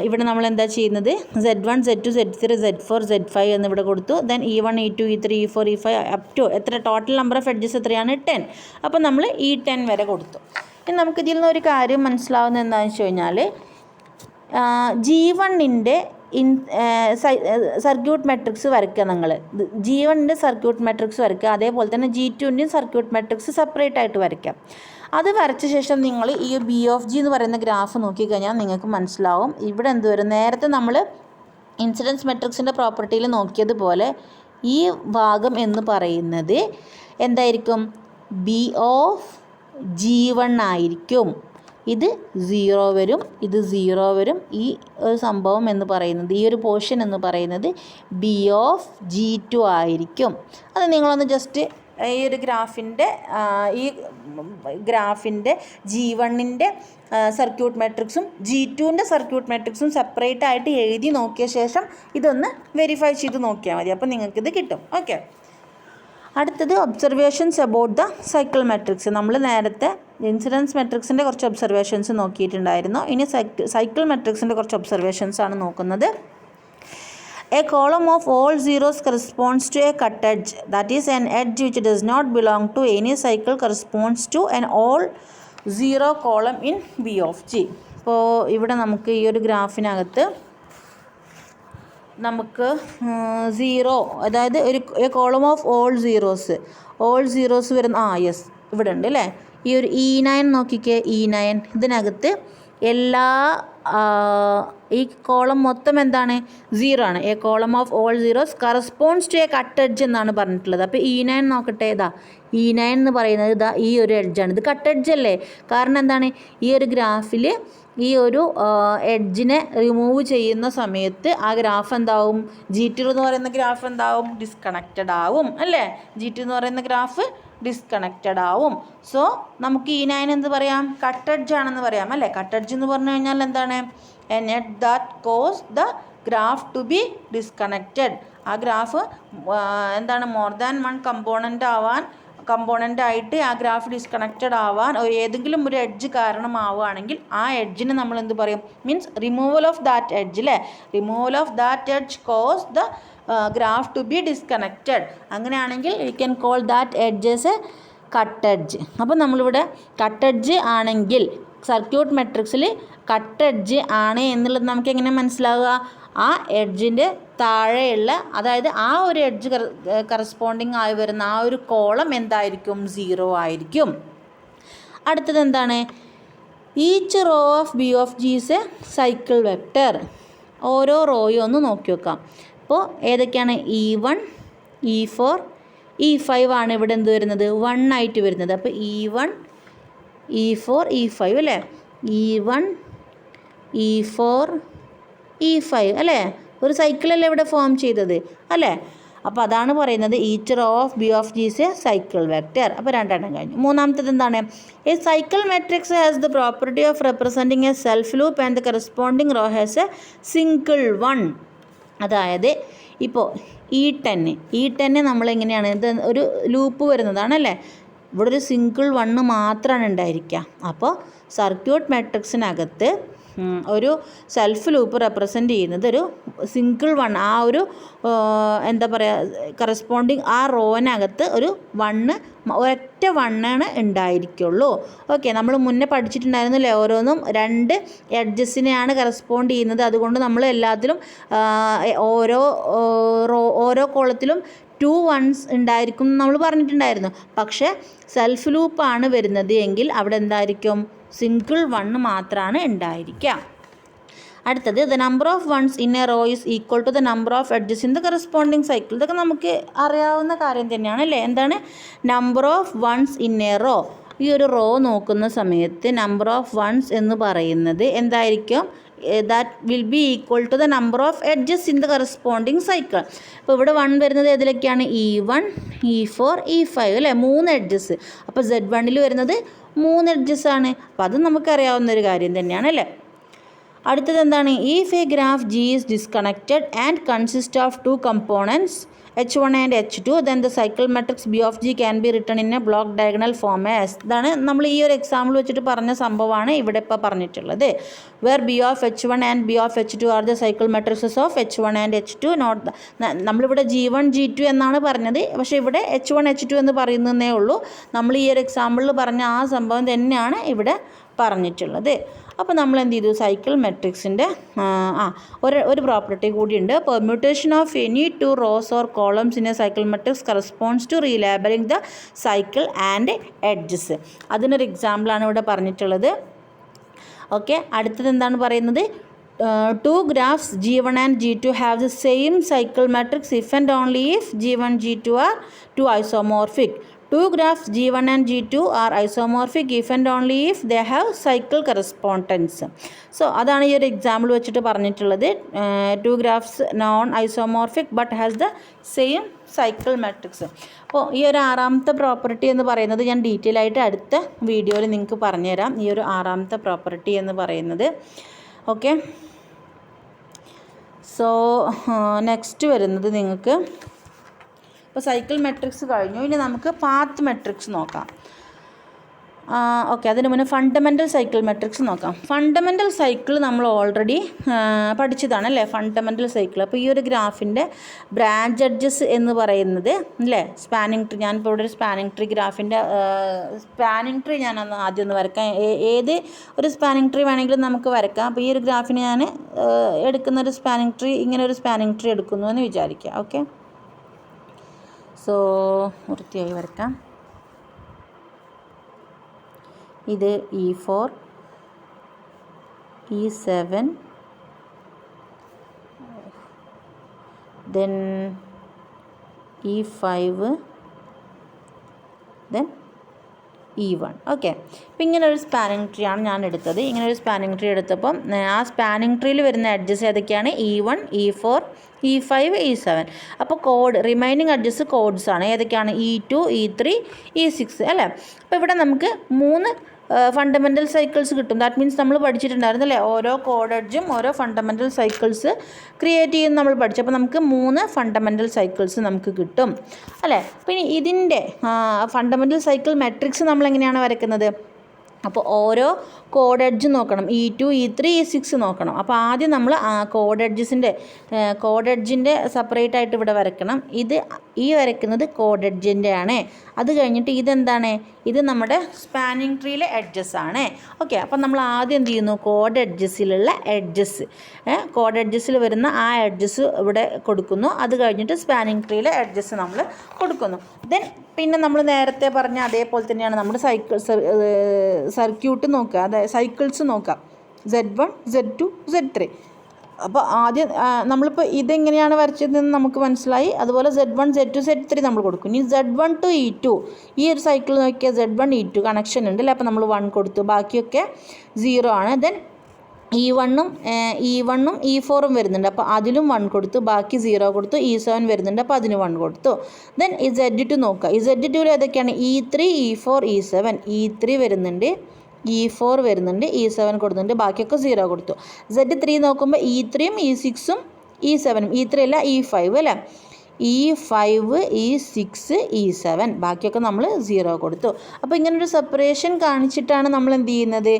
ഇവിടെ നമ്മൾ എന്താ ചെയ്യുന്നത്? Z1 Z2 Z3 Z4 Z5 എന്നിവിടെ കൊടുത്തു. Then E1 E2 E3 E4 E5 up to എത്ര ടോട്ടൽ നമ്പർ ഓഫ് എഡ്ജസ് എത്രയാണ്? 10. അപ്പോൾ നമ്മൾ E10 വരെ കൊടുത്തു. ഇനി നമുക്ക് ഇതിൽ നിന്ന് ഒരു കാര്യം മനസ്സിലാവുന്നത് എന്താണെന്ന് വെച്ച് കഴിഞ്ഞാൽ, G1ൻ്റെ സർക്യൂട്ട് മെട്രിക്സ് വരയ്ക്കുക. നിങ്ങൾ G1ൻ്റെ സർക്യൂട്ട് മെട്രിക്സ് വരയ്ക്കുക, അതേപോലെ തന്നെ G2ൻ്റെയും സർക്യൂട്ട് മെട്രിക്സ് സെപ്പറേറ്റ് ആയിട്ട് വരയ്ക്കാം. അത് വരച്ച ശേഷം നിങ്ങൾ ഈ B(G) എന്ന് പറയുന്ന ഗ്രാഫ് നോക്കിക്കഴിഞ്ഞാൽ നിങ്ങൾക്ക് മനസ്സിലാവും ഇവിടെ എന്ത് വരും. നേരത്തെ നമ്മൾ ഇൻസിഡൻസ് മെട്രിക്സിൻ്റെ പ്രോപ്പർട്ടിയിൽ നോക്കിയതുപോലെ ഈ ഭാഗം എന്ന് പറയുന്നത് എന്തായിരിക്കും? B(G1) ആയിരിക്കും. ഇത് 0 വരും, ഇത് 0 വരും. ഈ ഒരു സംഭവം എന്ന് പറയുന്നത്, ഈ ഒരു പോർഷൻ എന്ന് പറയുന്നത് B(G2) ആയിരിക്കും. അത് നിങ്ങളൊന്ന് ജസ്റ്റ് ഈ ഒരു ഗ്രാഫിൻ്റെ G1ൻ്റെ സർക്യൂട്ട് മെട്രിക്സും G2ൻ്റെ സർക്യൂട്ട് മെട്രിക്സും സെപ്പറേറ്റ് ആയിട്ട് എഴുതി നോക്കിയ ശേഷം ഇതൊന്ന് വെരിഫൈ ചെയ്ത് നോക്കിയാൽ മതി. അപ്പോൾ നിങ്ങൾക്കിത് കിട്ടും. ഓക്കെ, അടുത്തത് observations about the cycle matrix. നമ്മൾ നേരത്തെ ഇൻസിഡൻസ് മെട്രിക്സിൻ്റെ കുറച്ച് ഒബ്സർവേഷൻസ് നോക്കിയിട്ടുണ്ടായിരുന്നു. ഇനി സൈക്കിൾ മെട്രിക്സിൻ്റെ കുറച്ച് ഒബ്സർവേഷൻസ് ആണ് നോക്കുന്നത്. A column of all zeros corresponds to a cut edge. That is, an edge which does not belong to any cycle corresponds to an all zero column in B(G). അപ്പോൾ ഇവിടെ നമുക്ക് ഈ ഒരു ഗ്രാഫിനകത്ത് നമുക്ക് 0, അതായത് ഒരു കോളം ഓഫ് ഓൾ സീറോസ് വരുന്ന yes ഇവിടെ ഉണ്ട് അല്ലേ. ഈ ഒരു E9 നോക്കിക്കേ, E9 ഇതിനകത്ത് എല്ലാ ഈ കോളം മൊത്തം എന്താണ്? 0 ആണ്. A column of all zeros corresponds to a cut edge എന്നാണ് പറഞ്ഞിട്ടുള്ളത്. അപ്പോൾ E9 നോക്കട്ടെ, E9 എന്ന് പറയുന്നത് ഈ ഒരു എഡ്ജാണ്. ഇത് കട്ട് എഡ്ജ് അല്ലേ? കാരണം എന്താണ്? ഈ ഒരു ഗ്രാഫിൽ ഈ ഒരു എഡ്ജിനെ റിമൂവ് ചെയ്യുന്ന സമയത്ത് ആ ഗ്രാഫ് എന്താവും? G2 എന്ന് പറയുന്ന ഗ്രാഫ് എന്താവും? ഡിസ്കണക്റ്റഡ് ആവും അല്ലേ. G2 എന്ന് പറയുന്ന ഗ്രാഫ് ഡിസ്കണക്റ്റഡ് ആവും. സോ നമുക്ക് E9 എന്ത് പറയാം? കട്ട് എഡ്ജ് ആണെന്ന് പറയാം അല്ലേ? കട്ട് എഡ്ജ് എന്ന് പറഞ്ഞു കഴിഞ്ഞാൽ എന്താണ്? An edge that cause the graph to be disconnected. ആ ഗ്രാഫ് എന്താണ് മോർ ദാൻ വൺ കമ്പോണൻ്റ് ആയിട്ട് ആ ഗ്രാഫ് ഡിസ്കണക്റ്റഡ് ആവാൻ ഏതെങ്കിലും ഒരു എഡ്ജ് കാരണമാവുകയാണെങ്കിൽ ആ എഡ്ജിന് നമ്മൾ എന്ത് പറയും? Means removal of that edge അല്ലേ? Removal of that edge cause the graph to be disconnected. അങ്ങനെയാണെങ്കിൽ we can call that edge as a cut edge. അപ്പോൾ നമ്മളിവിടെ കട്ട് എഡ്ജ് ആണെങ്കിൽ സർക്യൂട്ട് മെട്രിക്സിൽ കട്ട് എഡ്ജ് ആണ് എന്നുള്ളത് നമുക്ക് എങ്ങനെ മനസ്സിലാവുക? ആ എഡ്ജിൻ്റെ താഴെയുള്ള, അതായത് ആ ഒരു എഡ്ജ് കറസ്പോണ്ടിങ് ആയി വരുന്ന ആ ഒരു കോളം എന്തായിരിക്കും? 0 ആയിരിക്കും. അടുത്തത് എന്താണ്? Each row of B of G is a cycle vector. ഓരോ റോയും ഒന്ന് നോക്കി വെക്കാം. അപ്പോൾ ഏതൊക്കെയാണ്? E1, E4, E5 ആണ് ഇവിടെ എന്ത് വരുന്നത്? 1 ആയിട്ട് വരുന്നത്. അപ്പോൾ E1, E4, E5 അല്ലേ? E1, E4, E5 അല്ലേ? ഒരു സൈക്കിളല്ലേ ഇവിടെ ഫോം ചെയ്തത് അല്ലേ? അപ്പോൾ അതാണ് പറയുന്നത് each row of B of G is a cycle vector. അപ്പോൾ 2 എണ്ണം കഴിഞ്ഞു. മൂന്നാമത്തേത് എന്താണ്? A cycle matrix has the property of representing a self loop and the corresponding row has a single one. അതായത് ഇപ്പോൾ E10 നമ്മളെങ്ങനെയാണ്? ഇത് ഒരു ലൂപ്പ് വരുന്നതാണല്ലേ? ഇവിടെ ഒരു സിംഗിൾ വണ്ണ് മാത്രമാണ് ഉണ്ടായിരിക്കുക. അപ്പോൾ സർക്യൂട്ട് മാട്രിക്സിനകത്ത് ഒരു സെൽഫ് ലൂപ്പ് റെപ്രസെൻ്റ് ചെയ്യുന്നത് ഒരു സിംഗിൾ വൺ, ആ ഒരു എന്താ പറയുക, കറസ്പോണ്ടിങ് ആ റോനകത്ത് ഒരു ഒരൊറ്റ വണ്ണാണ് ഉണ്ടായിരിക്കുള്ളൂ. ഓക്കെ, നമ്മൾ മുന്നേ പഠിച്ചിട്ടുണ്ടായിരുന്നില്ലേ, ഓരോന്നും 2 എഡ്ജസിനെയാണ് കറസ്പോണ്ട് ചെയ്യുന്നത്. അതുകൊണ്ട് നമ്മൾ എല്ലാത്തിലും ഓരോ കോളത്തിലും 2 വൺസ് ഉണ്ടായിരിക്കും നമ്മൾ പറഞ്ഞിട്ടുണ്ടായിരുന്നു. പക്ഷേ സെൽഫ് ലൂപ്പാണ് വരുന്നത് എങ്കിൽ അവിടെ എന്തായിരിക്കും? സിംഗിൾ വണ്ണ് മാത്രമാണ് ഉണ്ടായിരിക്കുക. അടുത്തത് the number of ones in a row is equal to the number of edges in the corresponding cycle. ഇതൊക്കെ നമുക്ക് അറിയാവുന്ന കാര്യം തന്നെയാണ് അല്ലേ? എന്താണ് number of ones in a row? ഈ ഒരു റോ നോക്കുന്ന സമയത്ത് നമ്പർ ഓഫ് വൺസ് എന്ന് പറയുന്നത് എന്തായിരിക്കും? that will be equal to the number of edges in the corresponding cycle. അപ്പോൾ ഇവിടെ 1 വരുന്നത് ഏതിലൊക്കെയാണ്? E1, E4, E5 അല്ലേ? 3 എഡ്ജസ്. അപ്പോൾ Z1 വരുന്നത് 3 എഡ്ജസ് ആണ്. അപ്പോൾ അത് നമുക്കറിയാവുന്ന ഒരു കാര്യം തന്നെയാണ് അല്ലേ? അടുത്തത് എന്താണ്? If a graph G is disconnected and consists of 2 components H1 and H2, then the cycle matrix B of G can be written in a block diagonal form as. ഇതാണ് നമ്മൾ ഈ ഒരു എക്സാമ്പിൾ വെച്ചിട്ട് പറഞ്ഞ സംഭവമാണ് ഇവിടെ ഇപ്പോൾ പറഞ്ഞിട്ടുള്ളത്. where B of H1 and B of H2 are the cycle matrices of H1 and H2 not. നമ്മളിവിടെ G1 G2 എന്നാണ് പറഞ്ഞത്, പക്ഷേ ഇവിടെ H1 H2 എന്ന് പറയുന്നതേ ഉള്ളൂ. നമ്മൾ ഈ ഒരു എക്സാമ്പിളിൽ പറഞ്ഞ ആ സംഭവം തന്നെയാണ് ഇവിടെ പറഞ്ഞിട്ടുള്ളത്. അപ്പോൾ നമ്മൾ എന്ത് ചെയ്തു? സൈക്കിൾ മെട്രിക്സിൻ്റെ ഒരു പ്രോപ്പർട്ടി കൂടിയുണ്ട്. Permutation of any 2 rows or columns in a cycle matrix corresponds to റീലേബലിംഗ് the cycle and edges. അതിനൊരു എക്സാമ്പിളാണ് ഇവിടെ പറഞ്ഞിട്ടുള്ളത്. ഓക്കെ, അടുത്തത് എന്താണ് പറയുന്നത്? 2 graphs G1 and G2 have the same cycle matrix if and only if G1 G2 are 2 isomorphic. 2 graphs G1 and G2 are isomorphic if and only if they have cycle correspondence. So അതാണ് ഈ ഒരു example വെച്ചിട്ട് പറഞ്ഞിട്ടുള്ളത്. 2 graphs non isomorphic but has the same cycle matrix. അപ്പോൾ ഈ ഒരു 6ാമത്തെ property എന്ന് പറയുന്നത് ഞാൻ ഡീറ്റെയിൽ ആയിട്ട് അടുത്ത വീഡിയോയിൽ നിങ്ങൾക്ക് പറഞ്ഞുതരാം. ഈ ഒരു 6ാമത്തെ പ്രോപ്പർട്ടി എന്ന് പറയുന്നത്. ഓക്കെ, സോ നെക്സ്റ്റ് വരുന്നത് നിങ്ങൾക്ക് ഇപ്പോൾ സൈക്കിൾ മെട്രിക്സ് കഴിഞ്ഞു. ഇനി നമുക്ക് പാത്ത് മെട്രിക്സ് നോക്കാം. ഓക്കെ, അതിന് മുന്നേ ഫണ്ടമെൻ്റൽ സൈക്കിൾ മെട്രിക്സ് നോക്കാം. ഫണ്ടമെൻ്റൽ സൈക്കിൾ നമ്മൾ ഓൾറെഡി പഠിച്ചതാണ് അല്ലേ? Fundamental cycle. അപ്പോൾ ഈ ഒരു ഗ്രാഫിൻ്റെ ബ്രാഞ്ച് എഡ്ജസ് എന്ന് പറയുന്നത് അല്ലേ, സ്പാനിങ് ട്രീ. ഞാനിപ്പോൾ ഇവിടെ ഒരു സ്പാനിങ് ട്രീ ഗ്രാഫിൻ്റെ സ്പാനിങ് ട്രീ ഞാനൊന്ന് ആദ്യം ഒന്ന് വരക്കാം. ഏത് ഒരു സ്പാനിങ് ട്രീ വേണമെങ്കിലും നമുക്ക് വരക്കാം. അപ്പോൾ ഈ ഒരു ഗ്രാഫിന് ഞാൻ എടുക്കുന്നൊരു സ്പാനിങ് ട്രീ, ഇങ്ങനെ ഒരു സ്പാനിങ് ട്രീ എടുക്കുന്നു എന്ന് വിചാരിക്കുക. ഓക്കെ, സോ വൃത്തിയായി വരക്കാം. ഇത് E4, E7, then E5, then E1. Okay, അപ്പോൾ ഇങ്ങനെ ഒരു സ്പാനിങ് ട്രീ ആണ് ഞാൻ എടുത്തത്. ഇങ്ങനെ ഒരു സ്പാനിങ് ട്രീ എടുത്തപ്പം ആ സ്പാനിങ് ട്രീയിൽ വരുന്ന എഡ്ജസ് ഏതൊക്കെയാണ്? E1, E4, E5, E7. അപ്പോൾ റിമൈനിങ് എഡ്ജസ് കോഡ്സ് ആണ്. ഏതൊക്കെയാണ്? E2, E3, E6 അല്ലേ. അപ്പോൾ ഇവിടെ നമുക്ക് 3 ഫണ്ടമെൻ്റൽ സൈക്കിൾസ് കിട്ടും. ദാറ്റ് മീൻസ് നമ്മൾ പഠിച്ചിട്ടുണ്ടായിരുന്നു അല്ലേ, ഓരോ കോഡ് എഡ്ജും ഓരോ ഫണ്ടമെൻ്റൽ സൈക്കിൾസ് ക്രിയേറ്റ് ചെയ്യുന്ന നമ്മൾ പഠിച്ചു. അപ്പോൾ നമുക്ക് 3 ഫണ്ടമെൻ്റൽ സൈക്കിൾസ് നമുക്ക് കിട്ടും അല്ലേ. പിന്നെ ഇതിൻ്റെ ഫണ്ടമെൻ്റൽ സൈക്കിൾ മെട്രിക്സ് നമ്മൾ എങ്ങനെയാണ് വരയ്ക്കുന്നത്? അപ്പോൾ ഓരോ കോഡ് എഡ്ജ് നോക്കണം. E2, E3, E6 നോക്കണം. അപ്പോൾ ആദ്യം നമ്മൾ കോഡ് എഡ്ജിൻ്റെ സെപ്പറേറ്റ് ആയിട്ട് ഇവിടെ വരയ്ക്കണം. ഈ വരയ്ക്കുന്നത് കോഡ് എഡ്ജിൻ്റെ ആണ്. അത് കഴിഞ്ഞിട്ട് ഇതെന്താണ്? ഇത് നമ്മുടെ സ്പാനിങ് ട്രീയിലെ എഡ്ജസ് ആണ്. ഓക്കെ, അപ്പം നമ്മൾ ആദ്യം എന്ത് ചെയ്യുന്നു? കോഡ് എഡ്ജസിലുള്ള കോഡ് എഡ്ജസിൽ വരുന്ന ആ എഡ്ജസ് ഇവിടെ കൊടുക്കുന്നു. അത് കഴിഞ്ഞിട്ട് സ്പാനിങ് ട്രീയിലെ എഡ്ജസ് നമ്മൾ കൊടുക്കുന്നു. ദെൻ പിന്നെ നമ്മൾ നേരത്തെ പറഞ്ഞ അതേപോലെ തന്നെയാണ് നമ്മുടെ സർക്യൂട്ട് നോക്കുക, അതായത് സൈക്കിൾസ് നോക്കാം. Z1, Z2, Z3. അപ്പോൾ ആദ്യം നമ്മളിപ്പോൾ ഇതെങ്ങനെയാണ് വരച്ചതെന്ന് നമുക്ക് മനസ്സിലായി. അതുപോലെ Z1, Z2, Z3 നമ്മൾ കൊടുക്കും. ഇനി Z1 to E2 ഈ ഒരു സൈക്കിൾ നോക്കിയാൽ Z1, E2 കണക്ഷൻ ഉണ്ട് അല്ലേ. അപ്പോൾ നമ്മൾ 1 കൊടുത്തു, ബാക്കിയൊക്കെ 0 ആണ്. ദെൻ E1ഉം E4ഉം വരുന്നുണ്ട്. അപ്പോൾ അതിലും 1 കൊടുത്തു, ബാക്കി 0 കൊടുത്തു. E7 വരുന്നുണ്ട്, അപ്പോൾ അതിന് 1 കൊടുത്തു. ദെൻ ഈ Z2 നോക്കുക. ഈ Z2ൽ ഏതൊക്കെയാണ്? E3, E4, E7. E3 വരുന്നുണ്ട്, E4 വരുന്നുണ്ട്, E7 കൊടുക്കുന്നുണ്ട്, ബാക്കിയൊക്കെ 0 കൊടുത്തു. Z3 നോക്കുമ്പോൾ E3ഉം E6ഉം E7ഉം, E3 അല്ല E5 അല്ലേ, E5, E6, E7, ബാക്കിയൊക്കെ നമ്മൾ 0 കൊടുത്തു. അപ്പോൾ ഇങ്ങനൊരു സെപ്പറേഷൻ കാണിച്ചിട്ടാണ് നമ്മൾ എന്ത് ചെയ്യുന്നത്?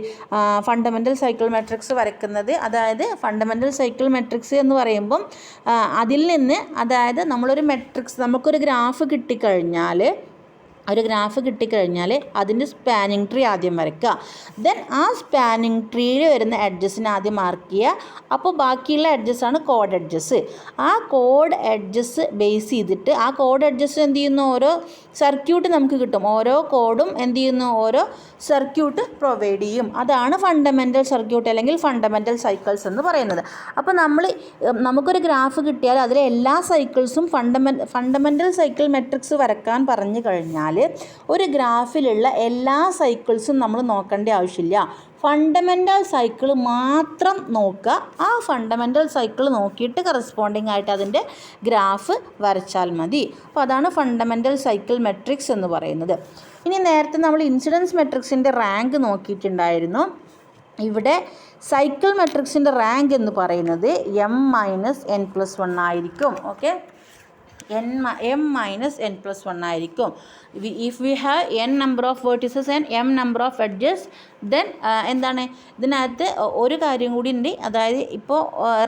ഫണ്ടമെൻ്റൽ സൈക്കിൾ മെട്രിക്സ് വരയ്ക്കുന്നത്. അതായത് ഫണ്ടമെൻ്റൽ സൈക്കിൾ മെട്രിക്സ് എന്ന് പറയുമ്പം അതിൽ നിന്ന്, അതായത് നമ്മളൊരു മെട്രിക്സ്, നമുക്കൊരു ഗ്രാഫ് കിട്ടിക്കഴിഞ്ഞാൽ അതിൻ്റെ സ്പാനിങ് ട്രീ ആദ്യം വരയ്ക്കുക. ദെൻ ആ സ്പാനിങ് ട്രീയിൽ വരുന്ന എഡ്ജസിനെ ആദ്യം മാർക്ക് ചെയ്യുക. അപ്പോൾ ബാക്കിയുള്ള എഡ്ജസാണ് കോഡ് എഡ്ജസ്. ആ കോഡ് എഡ്ജസ് ബേസ് ചെയ്തിട്ട് ആ കോഡ് എഡ്ജസ് എന്ത് ചെയ്യുന്നു? ഓരോ സർക്യൂട്ട് നമുക്ക് കിട്ടും. ഓരോ കോഡും എന്ത് ചെയ്യുന്നു? ഓരോ സർക്യൂട്ട് പ്രൊവൈഡ് ചെയ്യും. അതാണ് ഫണ്ടമെൻ്റൽ സർക്യൂട്ട് അല്ലെങ്കിൽ ഫണ്ടമെൻ്റൽ സൈക്കിൾസ് എന്ന് പറയുന്നത്. അപ്പോൾ നമുക്കൊരു ഗ്രാഫ് കിട്ടിയാൽ അതിലെ എല്ലാ സൈക്കിൾസും ഫണ്ടമെൻ്റൽ സൈക്കിൾ മെട്രിക്സ് വരക്കാൻ പറഞ്ഞു കഴിഞ്ഞാൽ ഒരു ഗ്രാഫിലുള്ള എല്ലാ സൈക്കിൾസും നമ്മൾ നോക്കേണ്ട ആവശ്യമില്ല. ഫണ്ടമെൻ്റൽ സൈക്കിൾ മാത്രം നോക്കുക. ആ ഫണ്ടമെൻ്റൽ സൈക്കിൾ നോക്കിയിട്ട് കറസ്പോണ്ടിങ് ആയിട്ട് അതിൻ്റെ ഗ്രാഫ് വരച്ചാൽ മതി. അപ്പോൾ അതാണ് ഫണ്ടമെൻ്റൽ സൈക്കിൾ മെട്രിക്സ് എന്ന് പറയുന്നത്. ഇനി നേരത്തെ നമ്മൾ ഇൻസിഡൻസ് മെട്രിക്സിൻ്റെ റാങ്ക് നോക്കിയിട്ടുണ്ടായിരുന്നു. ഇവിടെ സൈക്കിൾ മെട്രിക്സിൻ്റെ റാങ്ക് എന്ന് പറയുന്നത് m-n+1 ആയിരിക്കും. ഓക്കെ, m-n+1 ആയിരിക്കും. If we have n number of vertices and m number of edges, then എന്താണ് ഇതിനകത്ത് ഒരു കാര്യം കൂടി ഉണ്ട്. അതായത് ഇപ്പോൾ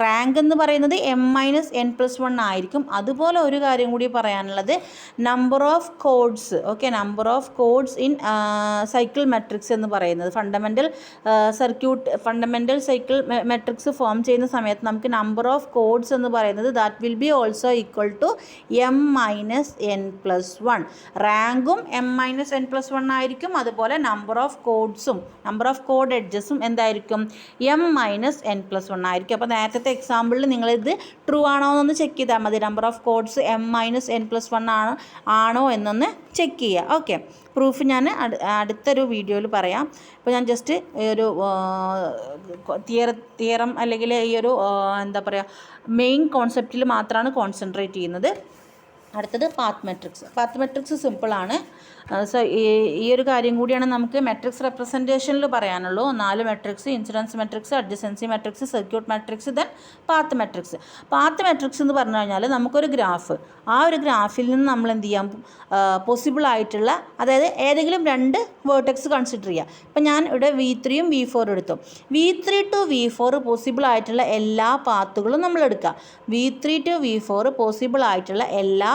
റാങ്ക് എന്ന് പറയുന്നത് m-n+1 ആയിരിക്കും. അതുപോലെ ഒരു കാര്യം കൂടി പറയാനുള്ളത് number of chords. Okay, number of chords in cycle matrix എന്ന് പറയുന്നത് ഫണ്ടമെൻ്റൽ സൈക്കിൾ മെട്രിക്സ് ഫോം ചെയ്യുന്ന സമയത്ത് നമുക്ക് നമ്പർ ഓഫ് കോഡ്സ് എന്ന് പറയുന്നത് that will be also equal to m-n+1. റാങ്കും m-n+1 ആയിരിക്കും. അതുപോലെ നമ്പർ ഓഫ് കോഡ് എഡ്ജസും എന്തായിരിക്കും? m-n+1 ആയിരിക്കും. അപ്പോൾ നേരത്തെ എക്സാമ്പിളിൽ നിങ്ങളിത് ട്രൂ ആണോ എന്നൊന്ന് ചെക്ക് ചെയ്താൽ മതി. നമ്പർ ഓഫ് കോഡ്സ് m-n+1 ആണോ എന്നൊന്ന് ചെക്ക് ചെയ്യുക. ഓക്കെ, പ്രൂഫ് ഞാൻ അടുത്തൊരു വീഡിയോയിൽ പറയാം. ഇപ്പോൾ ഞാൻ ജസ്റ്റ് ഒരു തിയറം അല്ലെങ്കിൽ ഈ ഒരു എന്താ പറയുക മെയിൻ കോൺസെപ്റ്റിൽ മാത്രമാണ് കോൺസെൻട്രേറ്റ് ചെയ്യുന്നത്. അടുത്തത് പാത്ത് മെട്രിക്സ് സിമ്പിളാണ്. ഈ ഒരു കാര്യം കൂടിയാണ് നമുക്ക് മെട്രിക്സ് റെപ്രസെൻറ്റേഷനിൽ പറയാനുള്ളൂ. 4 matrix: incidence matrix, adjacency matrix, circuit matrix, then path matrix എന്ന് പറഞ്ഞു കഴിഞ്ഞാൽ നമുക്കൊരു ഗ്രാഫ്, ആ ഒരു ഗ്രാഫിൽ നിന്ന് നമ്മൾ എന്ത് ചെയ്യാം? പോസിബിൾ ആയിട്ടുള്ള, അതായത് ഏതെങ്കിലും 2 വേർട്ടെക്സ് കൺസിഡർ ചെയ്യുക. ഇപ്പം ഞാൻ ഇവിടെ V3ഉം V4 എടുത്തു. V3 to V4 പോസിബിൾ ആയിട്ടുള്ള എല്ലാ പാത്തുകളും നമ്മൾ എടുക്കുക. V3 to V4 പോസിബിൾ ആയിട്ടുള്ള എല്ലാ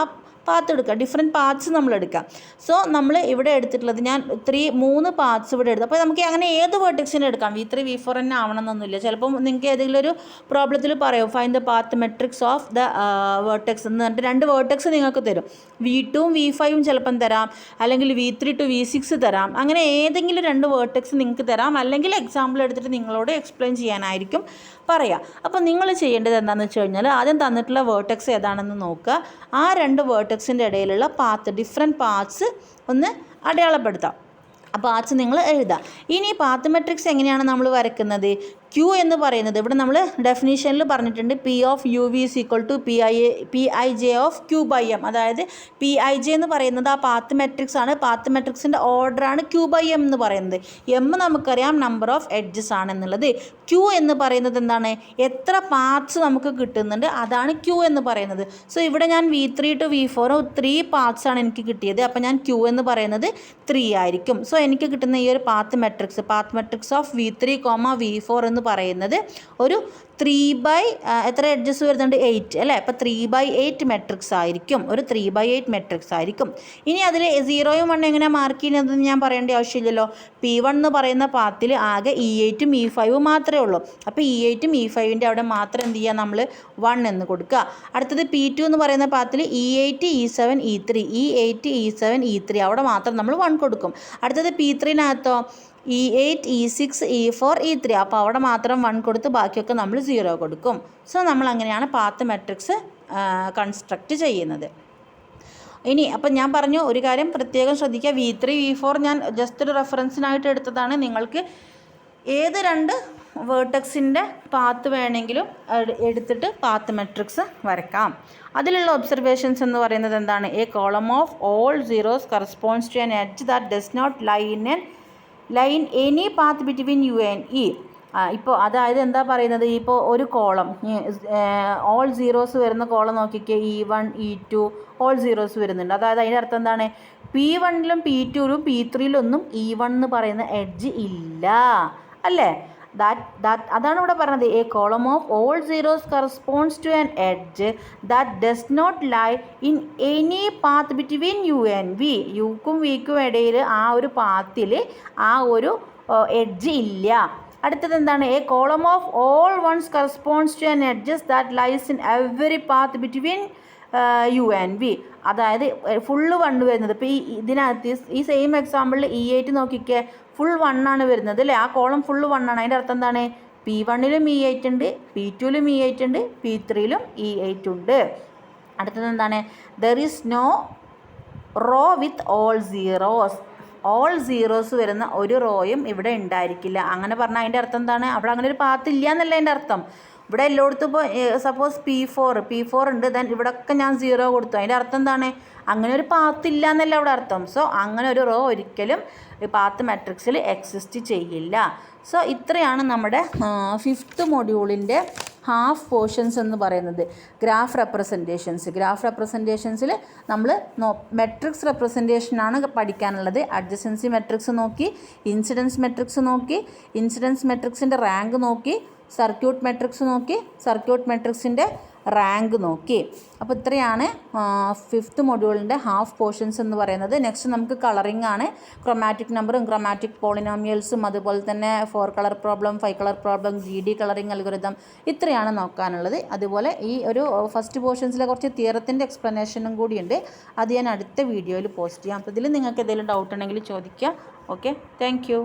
പാത്ത് എടുക്കുക, ഡിഫറെൻറ്റ് പാത്ത്സ് നമ്മൾ എടുക്കാം. സോ നമ്മൾ ഇവിടെ എടുത്തിട്ടുള്ളത് ഞാൻ 3 പാത്ത്സ് ഇവിടെ എടുത്തു. അപ്പോൾ നമുക്ക് അങ്ങനെ ഏത് വേർട്ടെക്സിനും എടുക്കാം. V3 V4 തന്നെ ആവണമെന്നൊന്നുമില്ല. ചിലപ്പം നിങ്ങൾക്ക് ഏതെങ്കിലും ഒരു പ്രോബ്ലത്തിൽ പറയും find the path matrix of the vertex എന്ന് പറഞ്ഞിട്ട് 2 വേർട്ടെക്സ് നിങ്ങൾക്ക് തരും. V2ഉം V5ഉം ചിലപ്പം തരാം, അല്ലെങ്കിൽ V3 to V6 തരാം. അങ്ങനെ ഏതെങ്കിലും 2 വേർട്ടെക്സ് നിങ്ങൾക്ക് തരാം, അല്ലെങ്കിൽ എക്സാമ്പിൾ എടുത്തിട്ട് നിങ്ങളോട് എക്സ്പ്ലെയിൻ ചെയ്യാനായിരിക്കും പറയാം. അപ്പോൾ നിങ്ങൾ ചെയ്യേണ്ടത് എന്താണെന്ന് വെച്ച് കഴിഞ്ഞാൽ ആദ്യം തന്നിട്ടുള്ള വേർട്ടെക്സ് ഏതാണെന്ന് നോക്കുക. ആ 2 വേർട്ടെക്സിൻ്റെ ഇടയിലുള്ള ഡിഫറെൻറ്റ് പാത്ത്സ് ഒന്ന് അടയാളപ്പെടുത്താം. പാർട്സ് നിങ്ങൾ എഴുതുക. ഇനി പാത്ത് മെട്രിക്സ് എങ്ങനെയാണ് നമ്മൾ വരയ്ക്കുന്നത്? ക്യൂ എന്ന് പറയുന്നത് ഇവിടെ നമ്മൾ ഡെഫിനീഷനിൽ പറഞ്ഞിട്ടുണ്ട് P of U V is equal to P I J of Q by M. അതായത് പി ഐ ജെ എന്ന് പറയുന്നത് ആ പാത്ത് മെട്രിക്സ് ആണ്. പാത്ത് മെട്രിക്സിൻ്റെ ഓർഡറാണ് ക്യൂ ബൈ എം എന്ന് പറയുന്നത്. എം നമുക്കറിയാം നമ്പർ ഓഫ് എഡ്ജസ് ആണെന്നുള്ളത്. ക്യൂ എന്ന് പറയുന്നത് എന്താണ്? എത്ര പാത്ത്സ് നമുക്ക് കിട്ടുന്നുണ്ട്, അതാണ് ക്യൂ എന്ന് പറയുന്നത്. സോ ഇവിടെ ഞാൻ V3 to V4 3 പാത്ത്സ് ആണ് എനിക്ക് കിട്ടിയത്. അപ്പോൾ ഞാൻ ക്യൂ എന്ന് പറയുന്നത് 3 ആയിരിക്കും. സോ എനിക്ക് കിട്ടുന്ന ഈ ഒരു path matrix of V3, V4 എന്ന് പറയുന്നത് ഒരു 3/, എത്ര എഡ്ജസ് വരുന്നുണ്ട്? 8 അല്ലേ. അപ്പോൾ 3/8 മെട്രിക്സ് ആയിരിക്കും. ഒരു 3/8 മെട്രിക്സ് ആയിരിക്കും. ഇനി അതിൽ 0യും 1 എങ്ങനെ മാർക്ക് ചെയ്യുന്നതെന്ന് ഞാൻ പറയേണ്ട ആവശ്യമില്ലല്ലോ. P1 എന്ന് പറയുന്ന പാത്തിൽ ആകെ E8ഉം E5ഉം മാത്രമേ ഉള്ളൂ. അപ്പോൾ E8ഉം E5ൻ്റെ അവിടെ മാത്രം എന്ത് ചെയ്യുക? നമ്മൾ 1 എന്ന് കൊടുക്കുക. അടുത്തത് P2 എന്ന് പറയുന്ന പാത്തിൽ E8, E7, E3, E8, E7, E3 അവിടെ മാത്രം നമ്മൾ 1 കൊടുക്കും. അടുത്തത് P3-നകത്തോ E8, E6, E4, E3 അപ്പോൾ അവിടെ മാത്രം 1 കൊടുത്ത് ബാക്കിയൊക്കെ നമ്മൾ 0 കൊടുക്കും. സോ നമ്മൾ അങ്ങനെയാണ് പാത്ത് മെട്രിക്സ് കൺസ്ട്രക്റ്റ് ചെയ്യുന്നത്. ഇനി അപ്പം ഞാൻ പറഞ്ഞു ഒരു കാര്യം പ്രത്യേകം ശ്രദ്ധിക്കുക. V3, V4 ഞാൻ ജസ്റ്റ് ഒരു റെഫറൻസിനായിട്ട് എടുത്തതാണ്. നിങ്ങൾക്ക് ഏത് 2 വേർട്ടക്സിൻ്റെ പാത്ത് വേണമെങ്കിലും എടുത്തിട്ട് പാത്ത് മെട്രിക്സ് വരക്കാം. അതിലുള്ള ഒബ്സർവേഷൻസ് എന്ന് പറയുന്നത് എന്താണ്? A column of all zeros corresponds to an edge that does not line any path between U and E. ഇപ്പോൾ അതായത് എന്താ പറയുന്നത്? ഇപ്പോൾ ഒരു കോളം ഓൾ സീറോസ് വരുന്ന കോളം നോക്കിക്കേ. E1, E2 ഓൾ സീറോസ് വരുന്നുണ്ട്. അതായത് അതിൻ്റെ അർത്ഥം എന്താണ്? P1-ലും P2-ലും P3-ലൊന്നും E1 എന്ന് പറയുന്ന എഡ്ജ് ഇല്ല അല്ലേ? അതാണ് ഇവിടെ പറഞ്ഞത്. A column of all zeros corresponds to an edge that does not lie in any path between U and v. യുക്കും വിക്കും ഇടയിൽ ആ ഒരു പാത്തിൽ ആ ഒരു എഡ്ജ് ഇല്ല. അടുത്തത് എന്താണ്? A column of all ones corresponds to an edges that lies in every path between U and V. അതായത് ഫുള്ള് 1 വരുന്നത്. ഇപ്പോൾ ഇതിനകത്ത് ഈ സെയിം എക്സാമ്പിളിൽ E8 നോക്കിക്കേ, ഫുൾ 1 ആണ് വരുന്നത് അല്ലേ. ആ കോളം ഫുള്ള് 1 ആണ്. അതിൻ്റെ അർത്ഥം എന്താണ്? P1-ലും E8 ഉണ്ട്, P2-ലും E8 ഉണ്ട്, P3-ലും E8 ഉണ്ട്. അടുത്തത് എന്താണ്? There is no row with all zeros. All zeros വരുന്ന ഒരു റോയും ഇവിടെ ഉണ്ടായിരിക്കില്ല. അങ്ങനെ പറഞ്ഞാൽ അതിൻ്റെ അർത്ഥം എന്താണ്? അവിടെ അങ്ങനെ ഒരു പാത്ത് ഇല്ല എന്നല്ല അതിൻ്റെ അർത്ഥം. ഇവിടെ എല്ലായിടത്തും ഇപ്പോൾ സപ്പോസ് P4 ഉണ്ട്, ദെൻ ഇവിടെയൊക്കെ ഞാൻ 0 കൊടുത്തു. അതിൻ്റെ അർത്ഥം എന്താണ്? അങ്ങനെ ഒരു പാത്ത് ഇല്ല എന്നല്ല ഇവിടെ അർത്ഥം. സോ അങ്ങനെ ഒരു റോ ഒരിക്കലും പാത്ത് മെട്രിക്സിൽ എക്സിസ്റ്റ് ചെയ്യില്ല. സോ ഇത്രയാണ് നമ്മുടെ 5th മൊഡ്യൂളിൻ്റെ ഹാഫ് പോർഷൻസ് എന്ന് പറയുന്നത്. ഗ്രാഫ് റെപ്രസെൻറ്റേഷൻസിൽ നമ്മൾ മെട്രിക്സ് റെപ്രസെൻറ്റേഷനാണ് പഠിക്കാനുള്ളത്. അഡ്ജസൻസി മെട്രിക്സ് നോക്കി, ഇൻസിഡൻസ് മെട്രിക്സ് നോക്കി, ഇൻസിഡൻസ് മെട്രിക്സിൻ്റെ റാങ്ക് നോക്കി, സർക്യൂട്ട് മെട്രിക്സ് നോക്കി, സർക്യൂട്ട് മെട്രിക്സിൻ്റെ റാങ്ക് നോക്കി. അപ്പോൾ ഇത്രയാണ് 5th മൊഡ്യൂളിൻ്റെ ഹാഫ് പോർഷൻസ് എന്ന് പറയുന്നത്. നെക്സ്റ്റ് നമുക്ക് കളറിംഗ് ആണ്. ക്രൊമാറ്റിക് നമ്പറും ക്രൊമാറ്റിക് പോളിനോമിയൽസും അതുപോലെ തന്നെ 4 colour problem, 5 colour problem, GD colouring algorithm ഇത്രയാണ് നോക്കാനുള്ളത്. അതുപോലെ ഈ ഒരു ഫസ്റ്റ് പോർഷൻസിലെ കുറച്ച് തിയറത്തിൻ്റെ എക്സ്പ്ലനേഷനും കൂടിയുണ്ട്. അത് ഞാൻ അടുത്ത വീഡിയോയിൽ പോസ്റ്റ് ചെയ്യാം. അപ്പോൾ ഇതിൽ നിങ്ങൾക്ക് എന്തെങ്കിലും ഡൗട്ട് ഉണ്ടെങ്കിൽ ചോദിക്കുക. Okay, thank you.